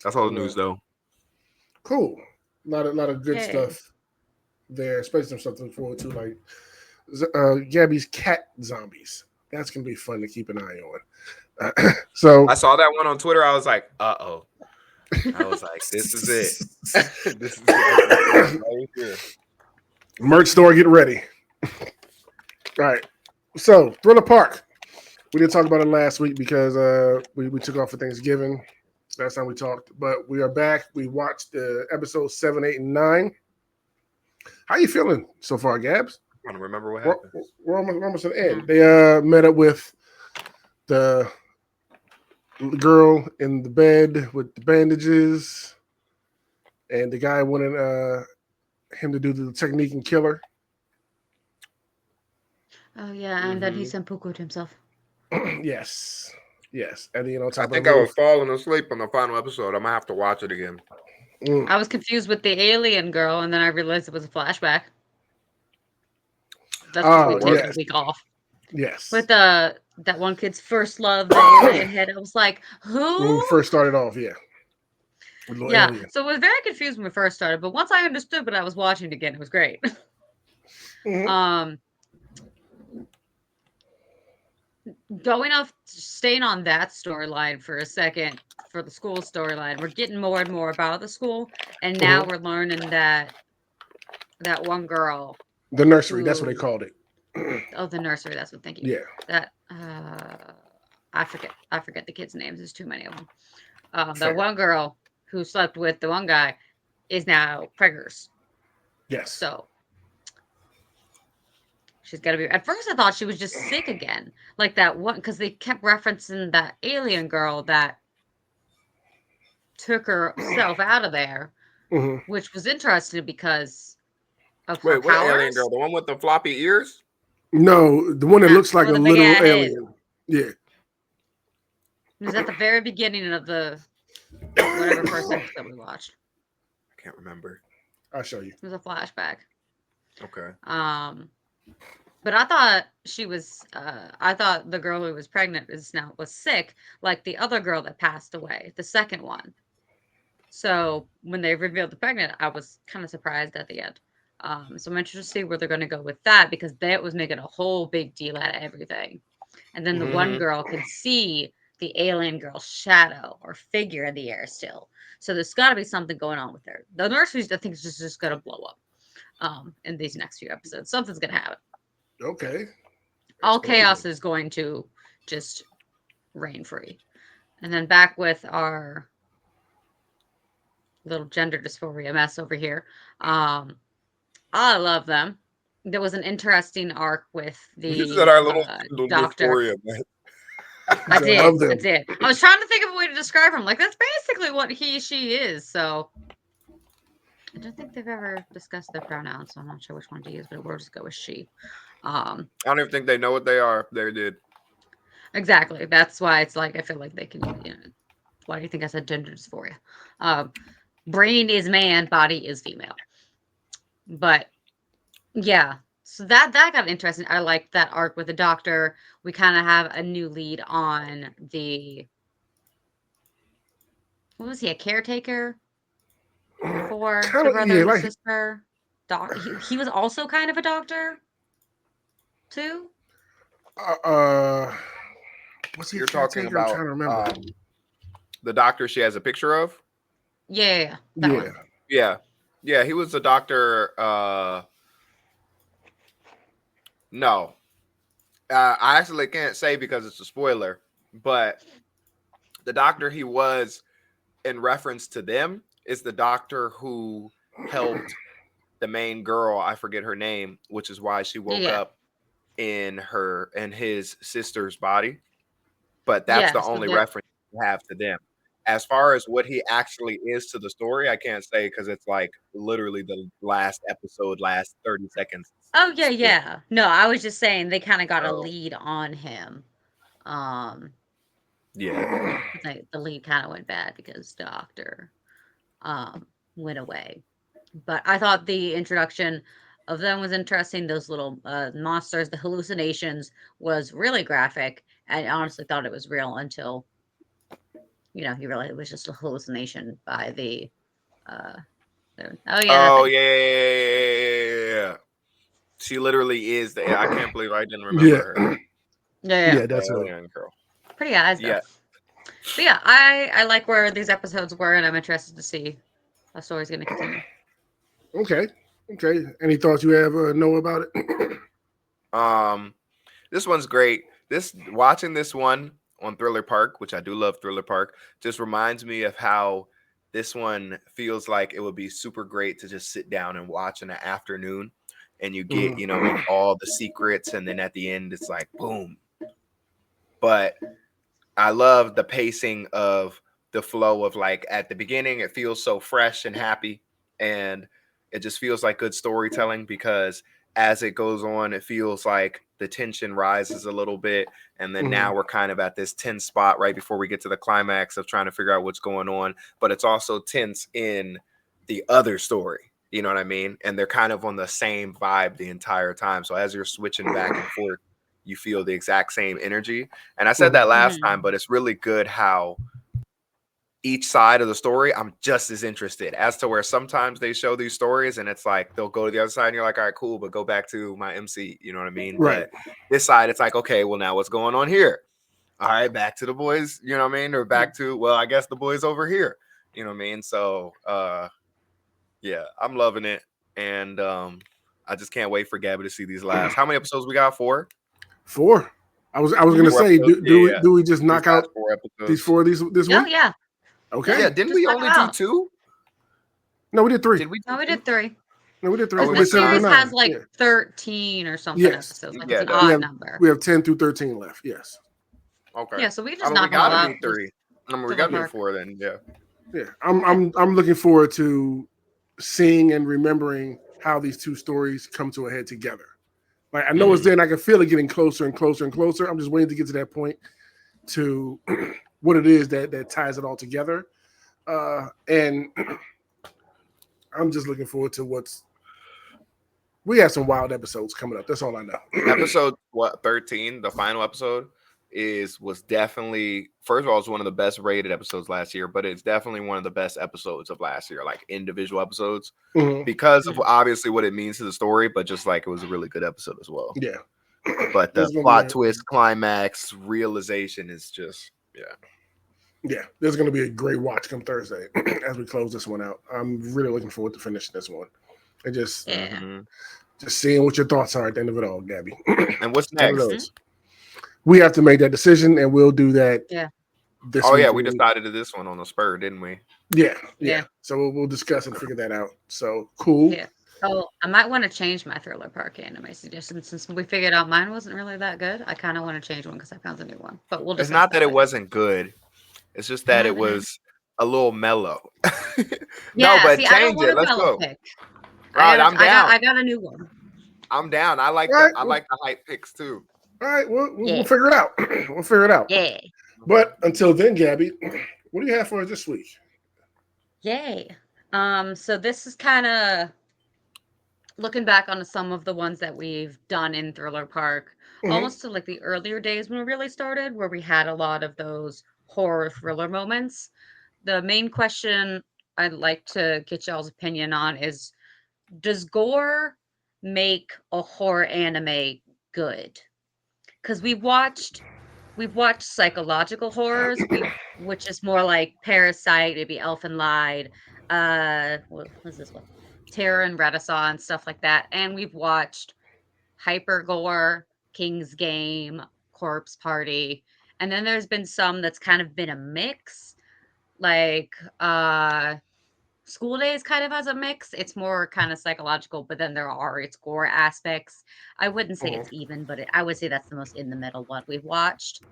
That's all the news, though. cool. A lot of good Yay. stuff there, especially some stuff to look forward to, like Gabby's cat zombies. That's gonna be fun to keep an eye on. So I saw that one on Twitter. I was like, uh-oh. I was like, this is it. This is it. Right here. merch store, get ready. All right. So Thriller Park. We didn't talk about it last week because we took off for Thanksgiving. Last time we talked, but we are back. We watched episodes 7, 8, and 9. How you feeling so far, Gabs? I'm trying to remember what We're, happened. we're almost at the end. They met up with the girl in the bed with the bandages, and the guy wanted him to do the technique and kill her. Oh yeah, and then he seppuku'd himself. Yes. And then on I top think of I it, was falling asleep on the final episode. I'm going to have to watch it again. I was confused with the alien girl, and then I realized it was a flashback. That's Oh, what we took yes. a week off. Yes. With that one kid's first love, the alien head. I was like, who? When we first started off, yeah. With little Yeah. alien. So I was very confused when we first started, but once I understood what I was watching again, it was great. Mhm. Staying on that storyline for a second, for the school storyline, we're getting more and more about the school, and now we're learning that one girl, The nursery, that's what they called it. the nursery, that's what. Thank you. Yeah. That I forget the kids' names. There's too many of them. Fair. The one girl who slept with the one guy is now preggers. Yes. So she's got to be. At first, I thought she was just sick again, like that one, because they kept referencing that alien girl that took herself out of there, which was interesting because of her Wait, what powers. alien girl? The one with the floppy ears? No, the one that looks like a with the big little ass alien. Yeah. It was at the very beginning of the whatever first episode that we watched. I can't remember. I'll show you. It was a flashback. Okay. But I thought she was. I thought the girl who was pregnant was sick, like the other girl that passed away, the second one. So when they revealed the pregnant, I was kind of surprised at the end. So I'm interested to see where they're going to go with that, because that was making a whole big deal out of everything. And then the one girl could see the alien girl's shadow or figure in the air still. So there's got to be something going on with her. The nursery, I think, is just going to blow up in these next few episodes. Something's going to happen. Okay. All chaos is going to just reign free. And then back with our little gender dysphoria mess over here. I love them. There was an interesting arc with You the said our little doctor. dysphoria, man. I did. I was trying to think of a way to describe him. Like, that's basically what she is. So I don't think they've ever discussed their pronouns, so I'm not sure which one to use, but we'll just go with she. I don't even think they know what they are. They did. Exactly. That's why it's like, I feel like they can, why do you think I said gender dysphoria? Brain is man, body is female. But yeah, so that got interesting. I like that arc with the doctor. We kind of have a new lead on what was he, a caretaker for the brother and sister? He was also kind of a doctor too. What's he? You're talking about? I'm trying to remember. The doctor she has a picture of. Yeah. Yeah. He was the doctor. No, I actually can't say because it's a spoiler. But the doctor he was in reference to them is the doctor who helped the main girl. I forget her name, which is why she woke up in his sister's body. But that's the only reference we have to them. As far as what he actually is to the story, I can't say because it's like literally the last episode, last 30 seconds. Oh, yeah. No, I was just saying they kind of got a lead on him. Yeah. The lead kind of went bad because Doctor went away. But I thought the introduction of them was interesting. Those little monsters, the hallucinations was really graphic. I honestly thought it was real until, you realize it was just a hallucination by the yeah. She literally is I can't believe I didn't remember her. Yeah, that's a young girl. Pretty eyes though. Yeah. But yeah, I like where these episodes were, and I'm interested to see how the story's going to continue. Okay. Any thoughts you have, know about it? This one's great. Watching this one on Thriller Park, which I do love Thriller Park, just reminds me of how this one feels like it would be super great to just sit down and watch in the afternoon, and you get, all the secrets, and then at the end it's like boom. But I love the pacing of the flow of, like, at the beginning it feels so fresh and happy, and it just feels like good storytelling, because as it goes on, it feels like the tension rises a little bit. And then now we're kind of at this tense spot right before we get to the climax of trying to figure out what's going on. But it's also tense in the other story. You know what I mean? And they're kind of on the same vibe the entire time. So as you're switching back and forth, you feel the exact same energy. And I said that last time, but it's really good how each side of the story, I'm just as interested, as to where sometimes they show these stories and it's like they'll go to the other side and you're like, all right, cool, but go back to my MC. You know what I mean? Right. But this side, it's like, okay, well, now what's going on here? All right, back to the boys, you know what I mean? Or back to, well, I guess the boys over here. You know what I mean? So yeah, I'm loving it. And I just can't wait for Gabby to see these last. How many episodes we got? 4? I was gonna say, do we just knock out 4 episodes? These 4 this week? Oh yeah. Okay. Yeah, didn't we only do 2? No, we did 3. No, we did 3. No, we did 3. The series has like 13 or something episodes. Like it's an odd number. We have 10 through 13 left. Yes. Okay. Yeah, so we just knocked out 3. We got to do 4 then. Yeah. Yeah, I'm looking forward to seeing and remembering how these 2 stories come to a head together. Like, I know it's there, and I can feel it getting closer and closer and closer. I'm just waiting to get to that point to what it is that ties it all together. And I'm just looking forward to we have some wild episodes coming up. That's all I know. Episode 13, the final episode, was definitely, first of all, it's one of the best rated episodes last year, but it's definitely one of the best episodes of last year, like individual episodes, because of obviously what it means to the story, but just like it was a really good episode as well. Yeah. But the plot twist, climax, realization is just Yeah. Yeah, this is going to be a great watch come Thursday as we close this one out. I'm really looking forward to finishing this one and Yeah. just seeing what your thoughts are at the end of it all, Gabby. And what's One of next? those. We have to make that decision, and we'll do that Yeah. this Oh week. yeah, we decided to this one on the spur, didn't we? Yeah. So we'll discuss and figure that out. So cool. Yeah. Oh, I might want to change my Thriller Park anime suggestion since we figured out mine wasn't really that good. I kind of want to change one because I found a new one, but we'll It's discuss not that that it later. wasn't good. It's just that it was a little mellow. No, Yeah. but See, I don't change want it. a Let's mellow go. pick. Right, I'm down. I got a new one. I'm down. I like All right, the hype picks too. All right, we'll Yeah. figure it out. We'll figure it out. Yeah. But until then, Gabby, what do you have for us this week? Yay. So this is kind of looking back on some of the ones that we've done in Thriller Park, almost to like the earlier days when we really started, where we had a lot of those horror thriller moments. The main question I'd like to get y'all's opinion on is, does gore make a horror anime good? Because we've watched psychological horrors, which is more like Parasite, maybe Elfen Lied, what was this one? Terror and Renaissance, stuff like that. And we've watched Hyper Gore, King's Game, Corpse Party. And then there's been some that's kind of been a mix, like School Days kind of has a mix. It's more kind of psychological, but then there are its gore aspects. I wouldn't say it's even, but I would say that's the most in the middle one we've watched.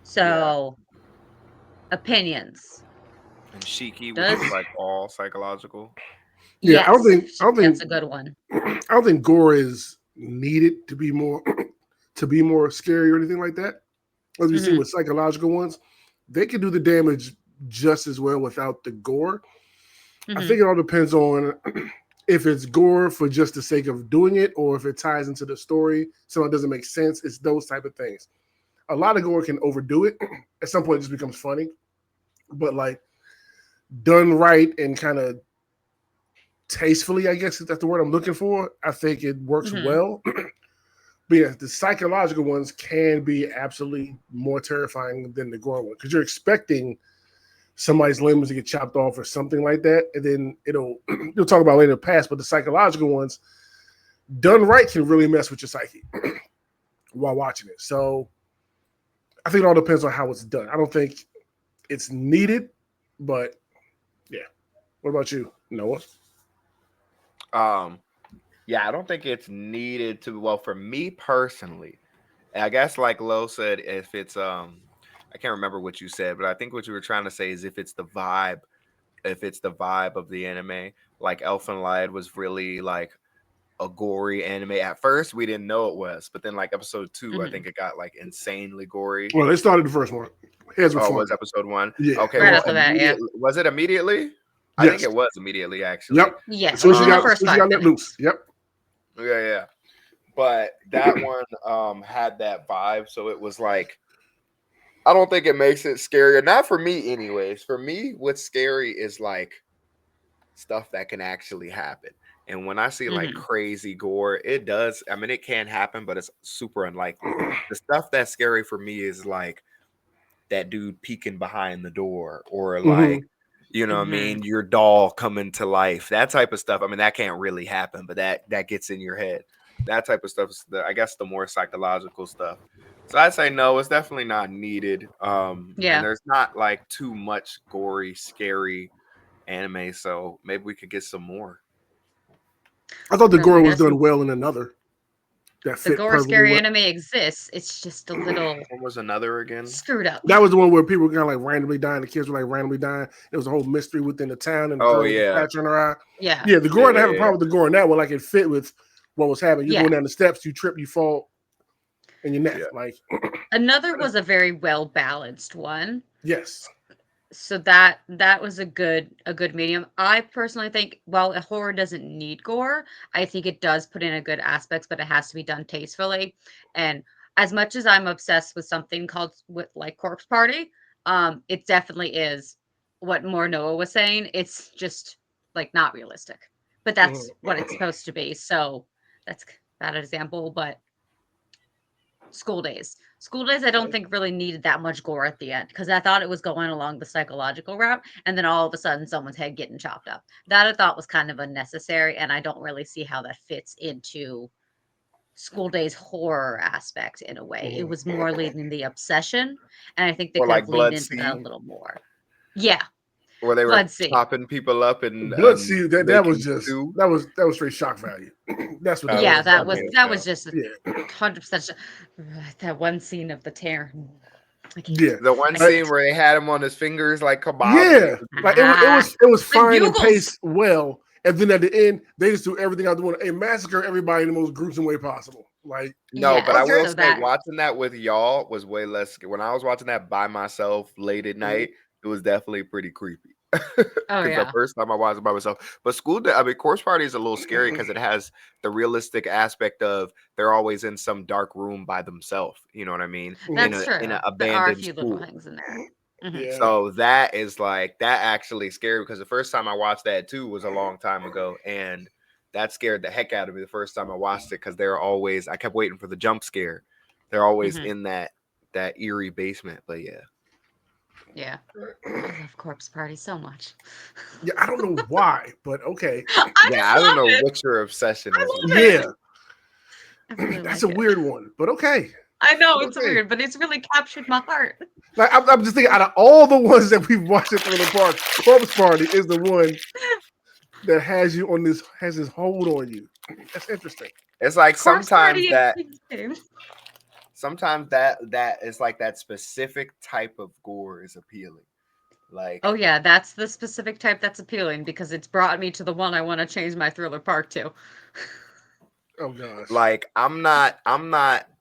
So, opinions. And Shiki, which Does is like all psychological. Yeah, I don't think that's a good one. I don't think gore is needed to be more scary or anything like that. As we see with psychological ones, they can do the damage just as well without the gore. I think it all depends on if it's gore for just the sake of doing it, or if it ties into the story, so it doesn't make sense. It's those type of things. A lot of gore can overdo it. At some point, it just becomes funny. But like done right and kind of tastefully, I guess that's the word I'm looking for. I think it works well. But yeah, the psychological ones can be absolutely more terrifying than the gore one because you're expecting somebody's limbs to get chopped off or something like that, and then you'll talk about later in the past. But the psychological ones, done right, can really mess with your psyche while watching it. So I think it all depends on how it's done. I don't think it's needed, but yeah. What about you, Noah? Yeah, I don't think it's needed to. Well, for me personally, I guess like Lo said, if it's I can't remember what you said, but I think what you were trying to say is if it's the vibe of the anime. Like Elfen Lied was really like a gory anime. At first, we didn't know it was, but then like episode 2, I think it got like insanely gory. Well, they started the first one. It was episode 1. Yeah. Okay. Right Well, after that, yeah. was it immediately? I think it was immediately, actually. Yep. Yeah. As soon as you got first let loose. Yep. Yeah. But that one had that vibe, so it was like, I don't think it makes it scarier. Not for me, anyways. For me, what's scary is like stuff that can actually happen. And when I see like crazy gore, it does. I mean, it can happen, but it's super unlikely. The stuff that's scary for me is like that dude peeking behind the door, or like, you know what I mean, your doll coming to life. That type of stuff. I mean, that can't really happen, but that gets in your head. That type of stuff is I guess the more psychological stuff. So I'd say no, it's definitely not needed. And there's not like too much gory, scary anime, so maybe we could get some more. I thought the gore was done well in another. The gore scary anime exists. It's just a little. What was another again? Screwed up. That was the one where people were kind of like randomly dying. The kids were like randomly dying. It was a whole mystery within the town, and the girl with the patch on her eye. Yeah. Yeah, the gore. I didn't have a problem with the gore in that one. Like it fit with what was happening. You're going down the steps, you trip, you fall, and your neck. Like another was a very well balanced one. Yes. So that was a good medium. I personally think, while a horror doesn't need gore, I think it does put in a good aspects, but it has to be done tastefully. And as much as I'm obsessed with something called like Corpse Party, it definitely is what more Noah was saying. It's just like not realistic, but that's what it's supposed to be. So that's a bad example, but School Days. School Days, I don't think really needed that much gore at the end because I thought it was going along the psychological route, and then all of a sudden someone's head getting chopped up. That I thought was kind of unnecessary, and I don't really see how that fits into School Days horror aspect in a way. It was more leading the obsession, and I think they Or could have like leaned Blood into that a Sea, little more. Yeah, where they were Blood Sea. chopping people up and Blood Sea, that was making just stew. that was straight shock value. That's what that Yeah, was. that was Okay. just Yeah. 100% that one scene of the tear. I can't. Yeah. The one Like, scene where they had him on his fingers like kebabs. yeah. Like it was The fine and bugles. paced well. And then at the end, they just do everything I want and massacre everybody in the most gruesome way possible. Like, No, Yeah, but I will so say that watching that with y'all was way less. When I was watching that by myself late at night, it was definitely pretty creepy. oh Because the yeah. first time I watched it by myself, but Corpse Party is a little scary because it has the realistic aspect of they're always in some dark room by themselves. You know what I mean? That's true. In an There are a abandoned few little school. things in there. Mhm. yeah. So that is like that actually scary because the first time I watched that too was a long time ago, and that scared the heck out of me the first time I watched it because they're always I kept waiting for the jump scare. They're always Mhm. in that eerie basement. But yeah, Yeah. I love Corpse Party so much. Yeah, I don't know why, but okay. I don't know what your obsession is. love with it. Yeah. I really That's like a it. weird one, but okay. I know it's Okay. weird, but it's really captured my heart. Like I'm just thinking, out of all the ones that we've watched at Thriller Park, Corpse Party is the one that has this hold on you. That's interesting. It's like Corpse Party and King's Game. sometimes that is like that specific type of gore is appealing. Like Oh yeah, that's the specific type that's appealing because it's brought me to the one I want to change my Thriller Park to. Oh gosh. like I'm not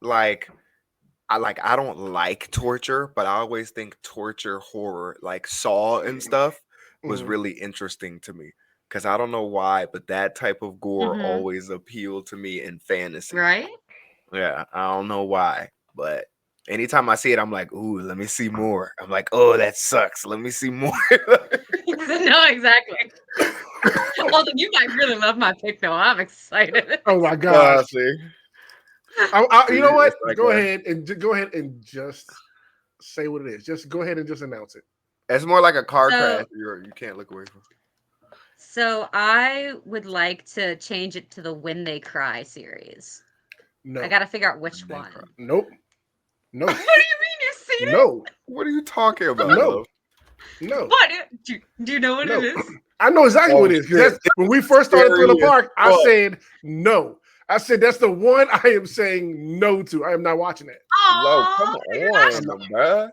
like I don't like torture, but I always think torture horror, like Saw and stuff, was really interesting to me. Cause I don't know why, but that type of gore Mhm. always appealed to me in fantasy. Right? Yeah, I don't know why, but anytime I see it, I'm like, ooh, let me see more. I'm like, oh, that sucks. Let me see more. No, exactly. Although you might really love my pick though. I'm excited. Oh my gosh. See, You know what? it's like Go ahead and just say what it is. Just go ahead and just announce it. it's more like a car So- crash. You can't look away from. So I would like to change it to the When They Cry series. No. I gotta figure out which When They one. Cry. Nope. No. What do you mean you've seen it? No. What are you talking about? No. love? No. What? Do you know what No. it is? I know exactly what it is. 'Cause shit. that's when we first started Scary Thriller as Park, I fuck. said no. I said that's the one I am saying no to. I am not watching that. Low, Aw, come you're not- on, bruh.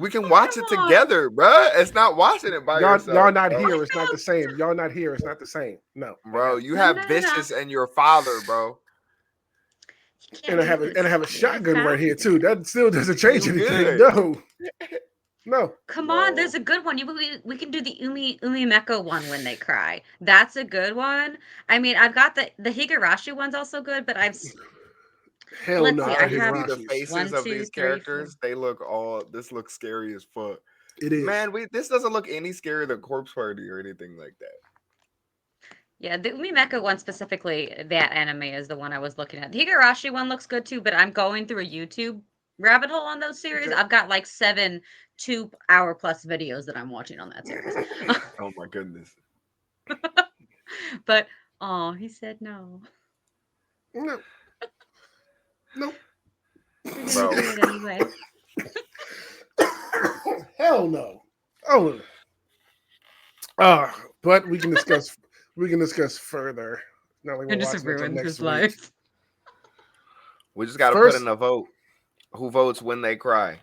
We can watch it Come on. together, bruh. It's not watching it by yourself. Y'all not bro. here. It's not the same. Y'all not here. It's not the same. No. Bro. You No, have no, no. Vicious and your father, bro. You can't And I do have this. a You're shotgun right here fascinating. too. That still doesn't change You anything. good. No. Come No. on, there's a good one. We can do the Umi Meko one When They Cry. That's a good one. I mean, I've got the Higurashi one's also good, but Hell Let's no. see, I I can have see the Hirashis. faces 1, of 2, these 3, 4. characters. This looks scary as fuck. It is. Man, this doesn't look any scarier than Corpse Party or anything like that. Yeah, the Umi Meko one specifically, that anime is the one I was looking at. The Higurashi one looks good too, but I'm going through a YouTube rabbit hole on those series. Okay. I've got like 7 2-hour plus videos that I'm watching on that series. Oh my goodness. But oh, he said no. No. No. We're gonna Bro. do it anyway. Hell no. Oh. But we can discuss further. Not like I we're just watching until ruined next his week. life. We just got to First- put in a vote. Who votes When They Cry?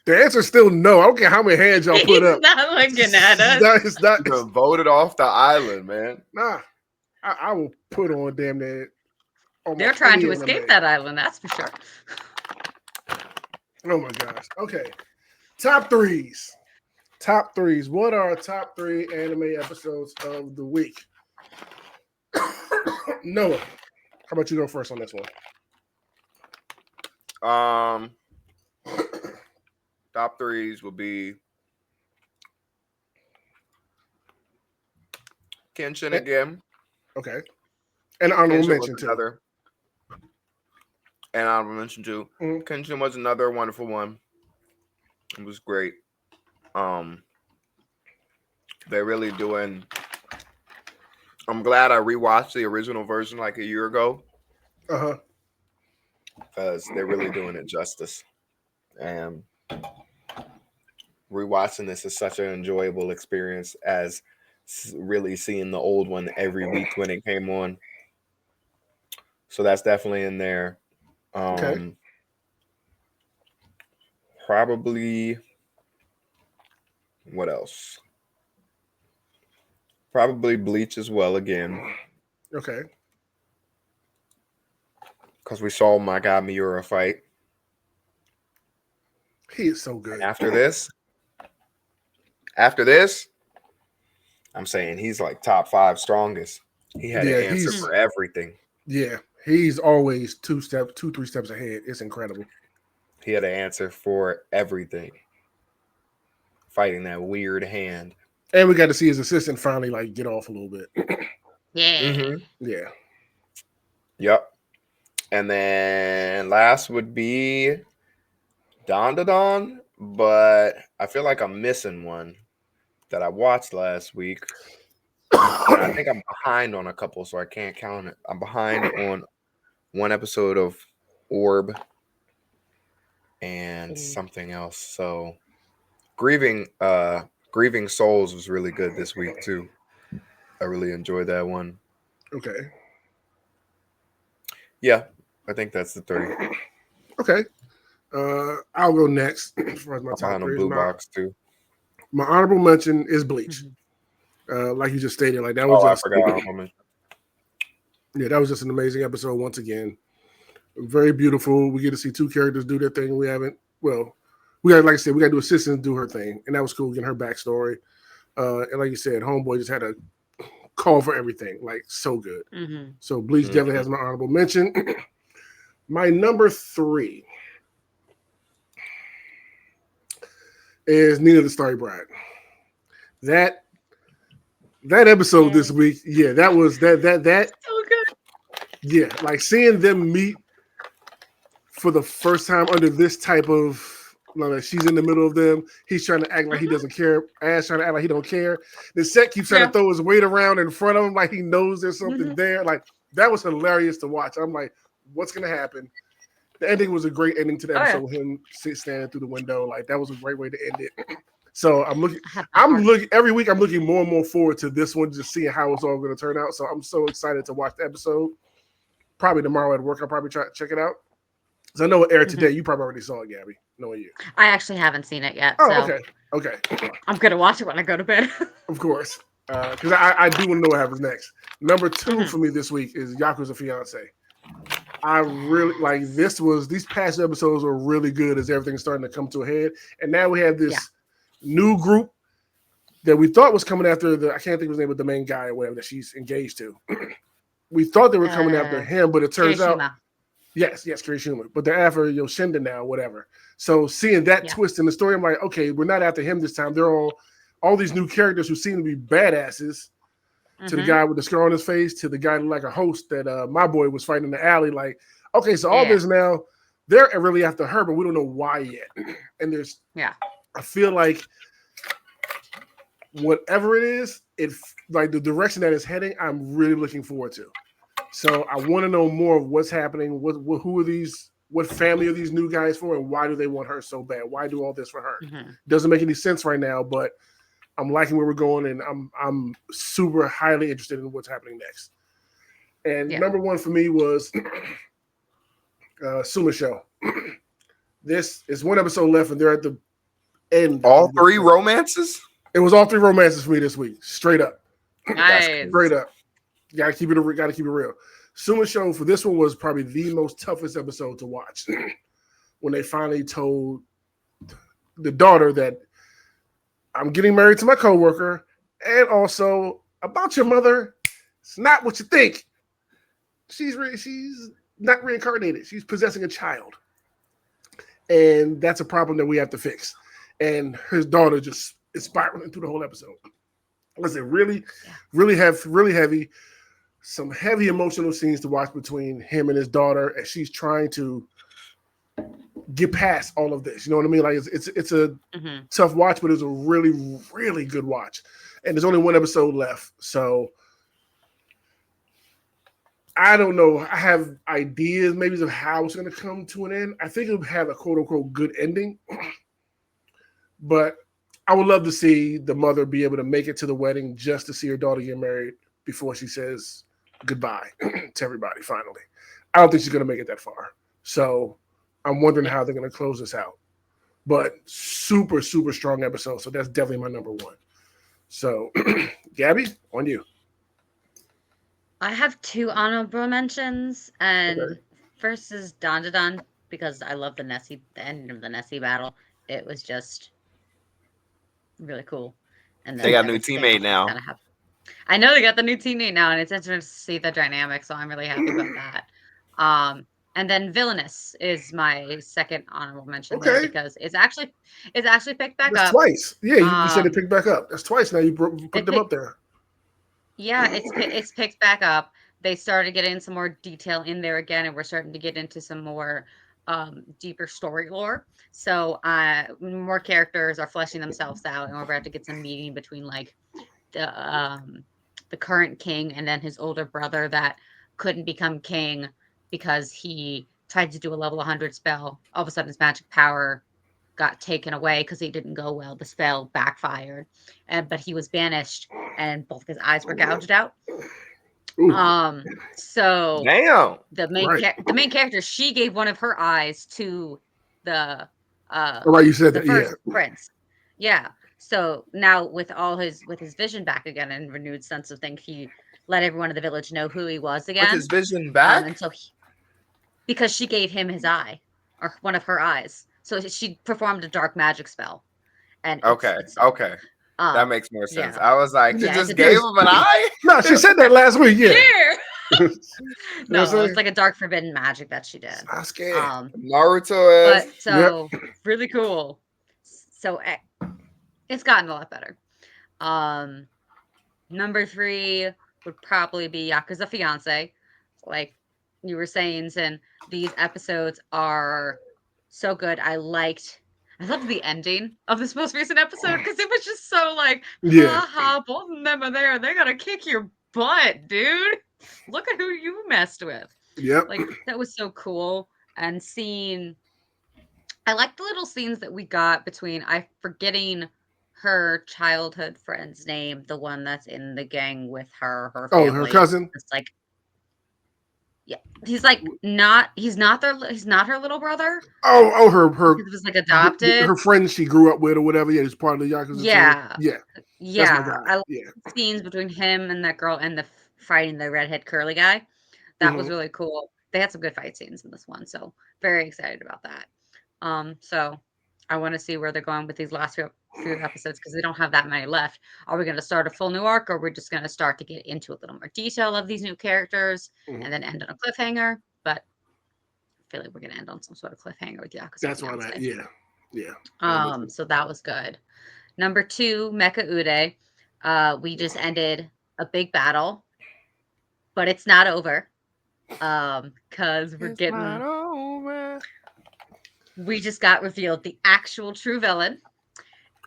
The answer's still no. I don't care how many hands y'all put He's up. not looking at us. No, it's not. You done voted off the island, man. Nah. I will put on damn near. They're trying to escape that island, that's for sure. Oh my gosh. Okay. Top threes. Top threes. What are our top 3 anime episodes of the week? Noah, how about you go first on this one? Top threes will be Kenshin again. Okay. And honorable Kenshin mention was too. another. And honorable mention too. Kenshin was another wonderful one. It was great. They're really doing. I'm glad I rewatched the original version like a year ago. Because they're really doing it justice. And rewatching this is such an enjoyable experience as really seeing the old one every week when it came on. So that's definitely in there. Okay. Probably what else? Probably Bleach as well again. Okay. Because we saw my guy Miura fight. He is so good. And after this, I'm saying he's like top 5 strongest. He had an answer for everything. Yeah, he's always 3 steps ahead. It's incredible. He had an answer for everything. Fighting that weird hand. And we got to see his assistant finally like get off a little bit. Yeah. Mm-hmm. Yeah. Yep. And then last would be Don, but I feel like I'm missing one that I watched last week. And I think I'm behind on a couple, so I can't count it. I'm behind on one episode of Orb and something else. So Grieving Souls was really good this week too. I really enjoyed that one. Okay. Yeah, I think that's the 3. Okay. I'll go next as far as my top 3. Blue box too. My honorable mention is Bleach. Like you just stated, like that was just. I forgot. Yeah, that was just an amazing episode once again. Very beautiful. We get to see 2 characters do their thing. We got, like I said, we got to do assistants do her thing, and that was cool. Getting her backstory, and like you said, Homeboy just had a call for everything, like so good. So Bleach definitely has an honorable mention. My number 3 is Nina the Starry Bride. That episode this week, yeah, that was that so good. Yeah, like seeing them meet for the first time under this type of like she's in the middle of them. He's trying to act like he doesn't care. Ash trying to act like he don't care. The set keeps trying to throw his weight around in front of him like he knows there's something there. Like that was hilarious to watch. I'm like, what's gonna happen? The ending was a great ending to the episode with him standing through the window. Like that was a great way to end it. So I'm looking every week. I'm looking more and more forward to this one, just seeing how it's all going to turn out. So I'm so excited to watch the episode. Probably tomorrow at work, I'll probably try to check it out. Because I know it aired today. You probably already saw it, Gabby. Knowing you. I actually haven't seen it yet. Oh, so okay. I'm gonna watch it when I go to bed. Of course, because I do want to know what happens next. Number 2 for me this week is Yakuza Fiance. I really like this. These past episodes were really good as everything's starting to come to a head, and now we have this new group that we thought was coming after I can't think of his name, but the main guy or whatever that she's engaged to. We thought they were coming after him, but it turns out yes, Kirishima. But they're after Yoshinda now, whatever. So seeing that twist in the story, I'm like, okay, we're not after him this time. They're all these new characters who seem to be badasses. To the guy with the scar on his face, to the guy like a host that my boy was fighting in the alley. Like, okay, so all this now, they're really after her, but we don't know why yet. And there's I feel like whatever it is, like the direction that it's heading, I'm really looking forward to. So I want to know more of what's happening. Who are these? What family are these new guys for, and why do they want her so bad? Why do all this for her? Doesn't make any sense right now, but I'm liking where we're going, and I'm super highly interested in what's happening next. And number 1 for me was Suma Show. This is 1 episode left, and they're at the end. All 3 romances? It was all 3 romances for me this week, straight up. Nice. Straight up. Gotta keep it real. Suma Show for this one was probably the most toughest episode to watch. When they finally told the daughter that I'm getting married to my coworker, and also about your mother, it's not what you think. She's not reincarnated. She's possessing a child, and that's a problem that we have to fix. And his daughter just is spiraling through the whole episode. Listen, really heavy. some heavy emotional scenes to watch between him and his daughter as she's trying to get past all of this. You know what I mean? Like it's a tough watch, but it's a really, really good watch. And there's only one episode left. So I don't know. I have ideas maybe of how it's going to come to an end. I think it'll have a quote unquote good ending. But I would love to see the mother be able to make it to the wedding just to see her daughter get married before she says goodbye to everybody finally. I don't think she's going to make it that far. So I'm wondering how they're going to close this out. But super, super strong episode. So that's definitely my number one. So, Gabby, on you. I have 2 honorable mentions, and first is Don because I love the ending of the Nessie battle. It was just really cool. And they got a new teammate now. I know they got the new teammate now, and it's interesting to see the dynamic, so I'm really happy about that. And then Villainous is my second honorable mention there because it's actually picked back up. Twice. Yeah, you said it picked back up. That's twice now. You put them up there. Yeah, it's picked back up. They started getting some more detail in there again, and we're starting to get into some more deeper story lore. So more characters are fleshing themselves out, and we're about to get some meeting between like the current king and then his older brother that couldn't become king because he tried to do a level 100 spell. All of a sudden, his magic power got taken away because it didn't go well. The spell backfired, but he was banished, and both his eyes were gouged out. So damn, the main character, she gave one of her eyes to the right, you said the that, first prince. Yeah. So now with his vision back again and renewed sense of things, he let everyone in the village know who he was again. With his vision back? And so because she gave him his eye, or one of her eyes. So she performed a dark magic spell. And okay. That makes more sense. Yeah. I was like, you just gave him an eye? No, she said that last week. Yeah. No, it's like a dark forbidden magic that she did. I'm scared. Naruto is. But so really cool. So it's gotten a lot better. Number 3 would probably be Yakuza Fiance. Like you were saying, and these episodes are so good. I loved the ending of this most recent episode because it was just so like, haha, both of them are there. They're gonna kick your butt, dude. Look at who you messed with. Yep. Like that was so cool. And I like the little scenes that we got between forgetting her childhood friend's name, the one that's in the gang with her family. Oh, her cousin. It's like, yeah, he's like he's not her little brother. Oh, her he was like adopted. Her friend she grew up with or whatever. Yeah, he's part of the Yakuza. Yeah, yeah. I like scenes between him and that girl and the fighting the redhead curly guy. That was really cool. They had some good fight scenes in this one, so very excited about that. So I want to see where they're going with these last few episodes because they don't have that many left. Are we going to start a full new arc, or are we just going to start to get into a little more detail of these new characters and then end on a cliffhanger? But I feel like we're going to end on some sort of cliffhanger with Yakuza. That's why I'm yeah. So that was good. Number 2, Mecha Ude. We just ended a big battle, but it's not over. Because we just got revealed the actual true villain.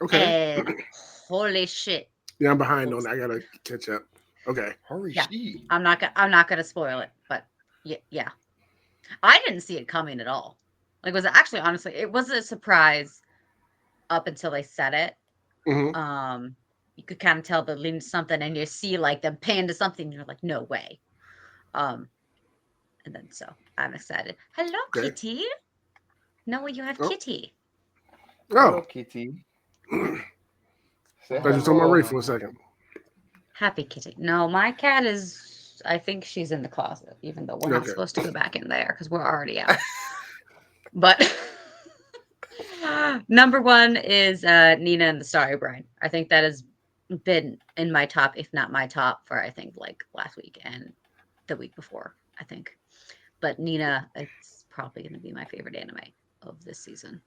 Okay. And holy shit. Yeah, I'm behind on that. I gotta catch up. Okay. Holy shit. I'm not gonna spoil it, but yeah. I didn't see it coming at all. Like, was it actually, honestly, it wasn't a surprise up until they said it. You could kind of tell they're leading to something, and you see like them pan to something, and you're like, no way. And then so I'm excited. Hello, Kitty. No, you have Kitty. Hello, Kitty. I just told my Ray for a second. Happy Kitty. No, my cat is, I think she's in the closet, even though we're not supposed to go back in there because we're already out. But number 1 is Nina and the Starry Bride. I think that has been in my top, if not my top, for I think like last week and the week before, I think. But Nina, it's probably going to be my favorite anime of this season.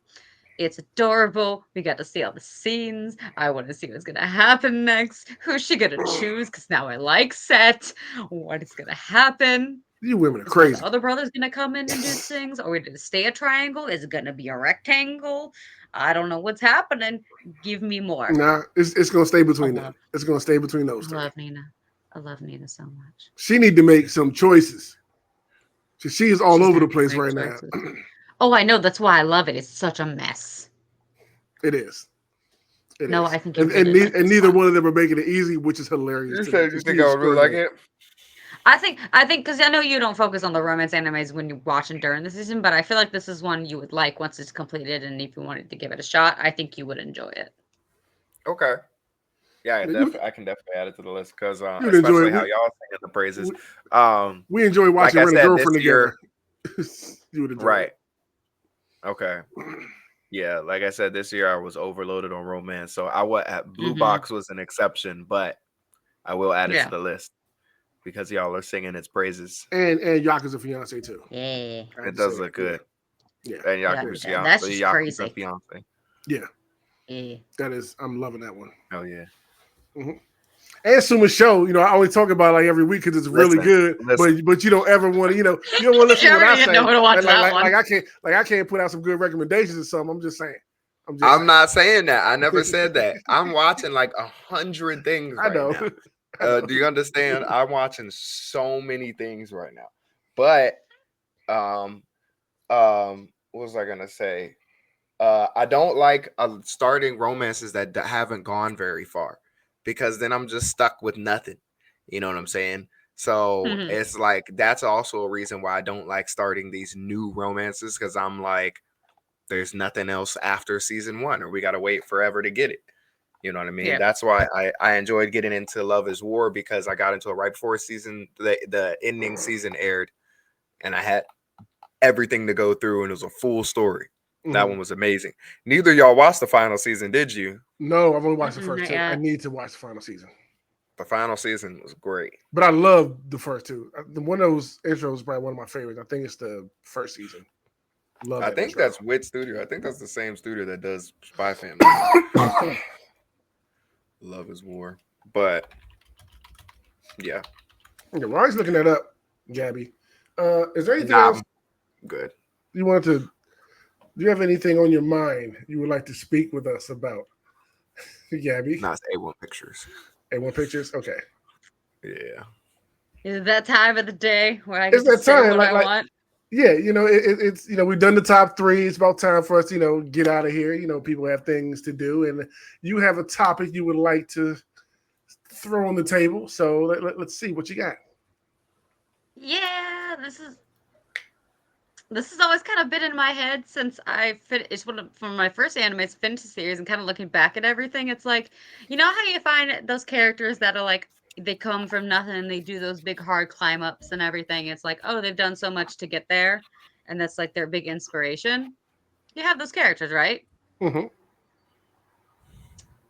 It's adorable. We got to see all the scenes. I want to see what's gonna happen next. Who's she gonna choose? Because now I like Set. What is gonna happen? You women are Is one of crazy. the other brothers gonna come in and do things? Are we gonna stay a triangle? Is it gonna be a rectangle? I don't know what's happening. Give me more. Nah, it's gonna stay I between them. love, It's gonna stay between I those three. love Nina. I love Nina so much. She need to make some choices. She is all She's over the got place great right now. choices. Oh, I know. That's why I love it. It's such a mess. It is. It No, is. I think you And, really and, ne- like and this neither one. one of them are making it easy, which is hilarious You to me. said you 'cause think she I is would really like extraordinary. it? I think, because I know you don't focus on the romance animes when you're watching during the season, but I feel like this is one you would like once it's completed, and if you wanted to give it a shot, I think you would enjoy it. Okay. Yeah, Yeah, I can definitely add it to the list because you would enjoy especially it. how y'all singing the praises. We, Um, we enjoy like watching I Rent a said, this Girlfriend year, together. You would enjoy right? it. Okay. Yeah, like I said, this year I was overloaded on romance, so I would at Blue Mm-hmm. Box was an exception, but I will add it to Yeah. the list because y'all are singing its praises. And Yakuza Fiance too. Yeah. It I have to does say look that. Yeah. good. Yeah. And Yeah. Yakuza That's just crazy. Fiance. Yeah. Yeah. That is, I'm loving that one. Oh yeah. And Suma's show, I only talk about it like every week because it's really good. But you don't ever want to, you don't want to listen to what I say. Know to watch that one. Like I can't put out some good recommendations or something. I'm just saying. I'm not saying that. I never said that. I'm watching like 100 things I right know. now. I know. Do you understand? I'm watching so many things right now. But what was I gonna say? I don't like starting romances that haven't gone very far because then I'm just stuck with nothing. You know what I'm saying? So Mhm. it's like that's also a reason why I don't like starting these new romances because I'm like, there's nothing else after season 1, or we gotta wait forever to get it. You know what I mean? Yeah. That's why I enjoyed getting into Love is War because I got into it right before the ending season aired, and I had everything to go through, and it was a full story. That one was amazing. Neither of y'all watched the final season, did you? No, I've only watched the Mm-mm, first not two. yet. I need to watch the final season. The final season was great. But I love the first two. One of those intros is probably one of my favorites. I think it's the first season. Love I that think intro. that's Wit Studio. I think that's the same studio that does Spy Family. Love is War. But yeah. Okay, while he's looking that up, Gabby, is there anything Nah, else good. you want to? Do you have anything on your mind you would like to speak with us about, Gabby? Nah, it's A1 Pictures. A1 Pictures. Okay. Yeah. Is it that time of the day where I It's get to that say time, what I like- want? Yeah, it's we've done the top 3. It's about time for us, get out of here. People have things to do, and you have a topic you would like to throw on the table. So let's see what you got. Yeah, this is always kind of been in my head since it's from my first anime's Fantasy series, and kind of looking back at everything, it's like, how you find those characters that are like, they come from nothing and they do those big hard climb ups and everything. It's like, oh, they've done so much to get there, and that's like their big inspiration. You have those characters, right? Mm-hmm.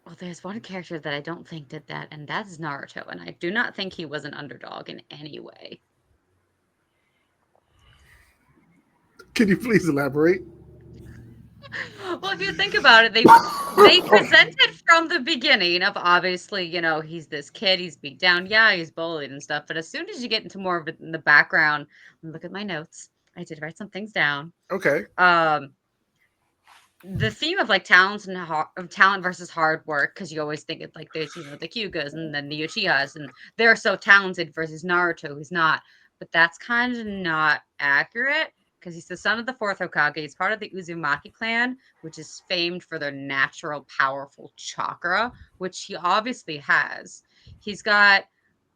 Well, there's one character that I don't think did that, and that's Naruto, and I do not think he was an underdog in any way. Can you please elaborate? Well, if you think about it, they presented from the beginning of, obviously, he's this kid, he's beat down, yeah, he's bullied and stuff. But as soon as you get into more of it in the background, look at my notes. I did write some things down. Okay. The theme of like talent versus hard work, because you always think it's like there's the Hyugas and then the Uchihas, and they're so talented versus Naruto, who's not. But that's kind of not accurate. Because he's the son of the 4th Hokage. He's part of the Uzumaki clan, which is famed for their natural, powerful chakra, which he obviously has. He's got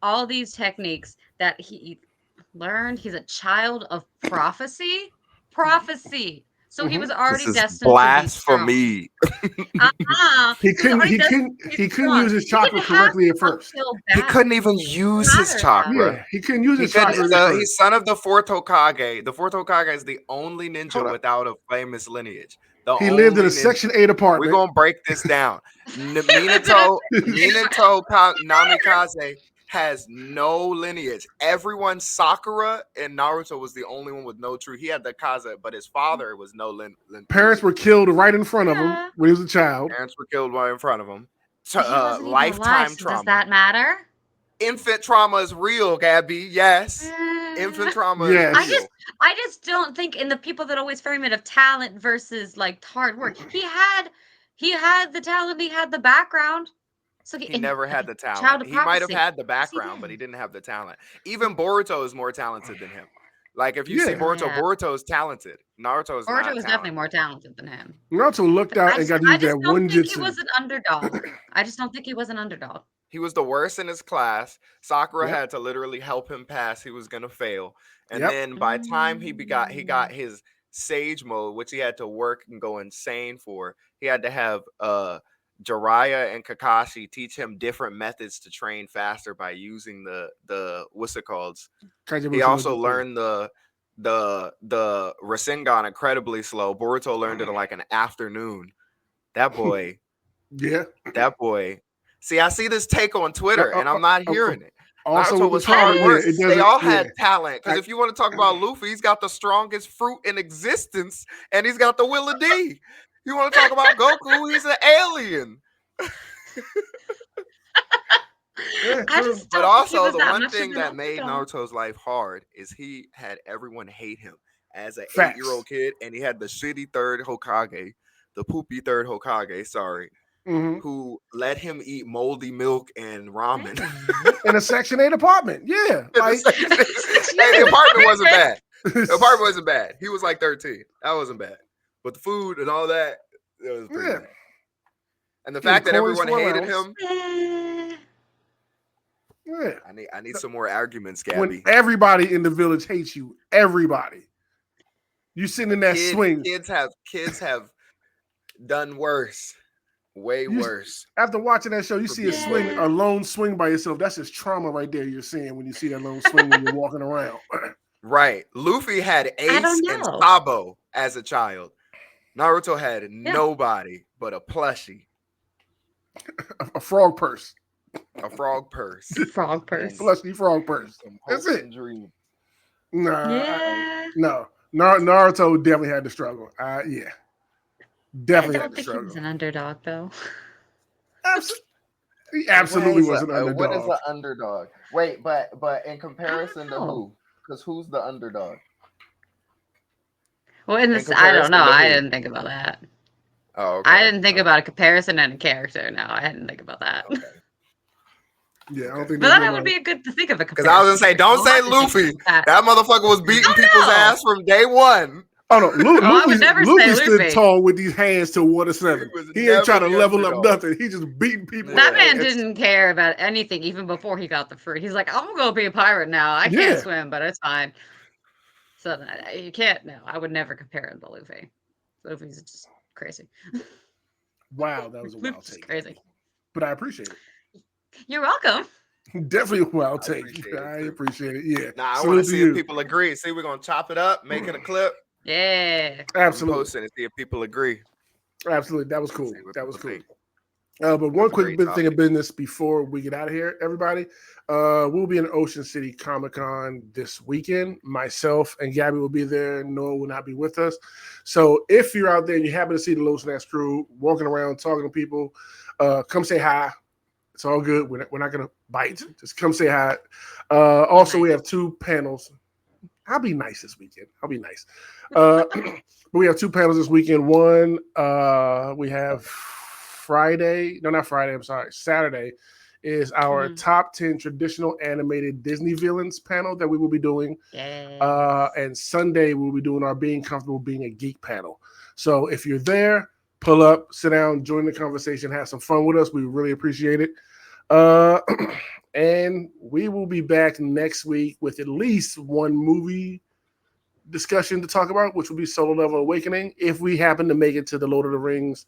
all these techniques that he learned. He's a child of prophecy. Prophecy. So he was already destined to be strong. Blasphemy. He couldn't use his chakra correctly at first. He couldn't even use his chakra. Yeah, he couldn't use his chakra. He's son of the 4th Hokage. The 4th Hokage is the only ninja without a famous lineage. He lived in a Section 8 apartment. We're gonna break this down. Minato Namikaze has no lineage. Everyone, Sakura and Naruto was the only one with no true. He had the Kaza, but his father was no Parents were killed right in front of him when he was a child. Parents were killed right in front of him. He wasn't even alive, Lifetime so trauma. does that matter? Infant trauma is real, Gabby. Yes. Infant trauma is real. I just don't think in the people that always frame it of talent versus like hard work. He had the talent, he had the background. So he never had the talent. He might have had the Yes, background, but he didn't have the talent. Even Boruto is more talented than him. Like if you see Boruto, Boruto is talented. Naruto is not Boruto was definitely more talented than him. Naruto looked out and got to use that one jutsu. I just don't think he was an underdog. I just don't think he was an underdog. He was the worst in his class. Sakura had to literally help him pass. He was gonna fail. And then by the time he got his Sage mode, which he had to work and go insane for, he had to have Jiraiya and Kakashi teach him different methods to train faster by using the what's it called? He also learned the Rasengan incredibly slow. Boruto learned it in like an afternoon. That boy. That boy. See, I see this take on Twitter, and I'm not hearing it. Also, Naruto was hard work. They all had talent. Because if you want to talk about Luffy, he's got the strongest fruit in existence, and he's got the Will of D. You want to talk about Goku? He's an alien. But also, the one thing that made Naruto's life hard is he had everyone hate him as an 8-year-old kid, and he had the shitty third Hokage, the poopy third Hokage, sorry, who let him eat moldy milk and ramen in a Section 8 apartment. Yeah. Like, the apartment wasn't bad. The apartment wasn't bad. He was like 13. That wasn't bad. But the food and all that, it was pretty bad. And the fact that everyone hated him. I need some more arguments, Gabby. When everybody in the village hates you, everybody. You sitting in that swing. Kids have done worse. Way worse. After watching that show, you see a lone swing by yourself. That's just trauma right there you're seeing when you see that lone swing when you're walking around. Right. Luffy had Ace and Sabo as a child. Naruto had nobody but a plushie. A frog purse. A frog purse. Frog purse. Plushie frog purse. That's it. Dream. No. Naruto definitely had to struggle. Definitely. I don't think he was an underdog, though. He absolutely was an underdog. What is an underdog? Wait, but in comparison to who? Because who's the underdog? Well, I don't know. I didn't think about that. Oh, okay. I didn't think about a comparison and a character. No, I hadn't think about that. Okay. Yeah, I don't think. But that would be a good to think of a comparison. Because I was gonna say, don't say Luffy. That motherfucker was beating people's ass from day one. Oh no, Luffy stood Luffy tall with these hands till 1-7. He ain't trying to level up nothing. He just beating people. That man didn't care about anything even before he got the fruit. He's like, I'm gonna be a pirate now. I can't swim, but it's fine. So you can't. No, I would never compare him to Luffy. Luffy's just crazy. Wow, that was a wild take. Crazy, but I appreciate it. You're welcome. Definitely a wild take. I appreciate it. Yeah. Nah, I want to see if people agree. See, we're gonna chop it up, make it a clip. Yeah, absolutely. Post it and see if people agree. Absolutely, that was cool. That was cool. But one quick thing of business before we get out of here, everybody. We'll be in Ocean City Comic-Con this weekend. Myself and Gabby will be there. Noah will not be with us. So if you're out there and you happen to see the Low Snacks crew walking around talking to people, come say hi. It's all good. We're not going to bite. Just come say hi. Also, we have 2 panels. I'll be nice this weekend. I'll be nice. But we have 2 panels this weekend. One, we have Saturday is our top 10 traditional animated Disney villains panel that we will be doing. And Sunday, we'll be doing our Being Comfortable Being a Geek panel. So if you're there, pull up, sit down, join the conversation, have some fun with us. We really appreciate it. And we will be back next week with at least one movie discussion to talk about, which will be Solo Level Awakening. If we happen to make it to the Lord of the Rings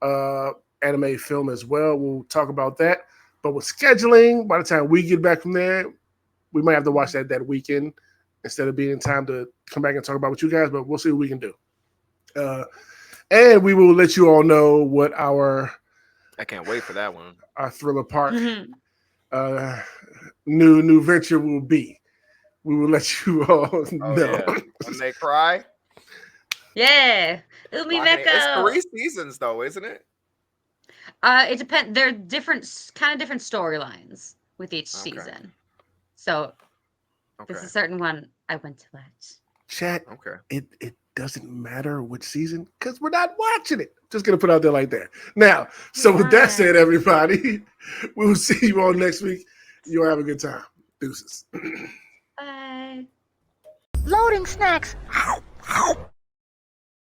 anime film as well, we'll talk about that. But with scheduling, by the time we get back from there, we might have to watch that weekend instead of being in time to come back and talk about with you guys, but we'll see what we can do. And we will let you all know what I can't wait for that one. Our Thriller Park new venture will be. We will let you all Oh, know. yeah. When they cry. Yeah. It's 3 seasons though, isn't it? It depends. They're different storylines with each season. So there's a certain one I went to watch. Chat. Okay. It doesn't matter which season because we're not watching it. Just gonna put it out there like that. Now, so with that said, everybody, we will see you all next week. You'll have a good time. Deuces. Bye. Loading snacks.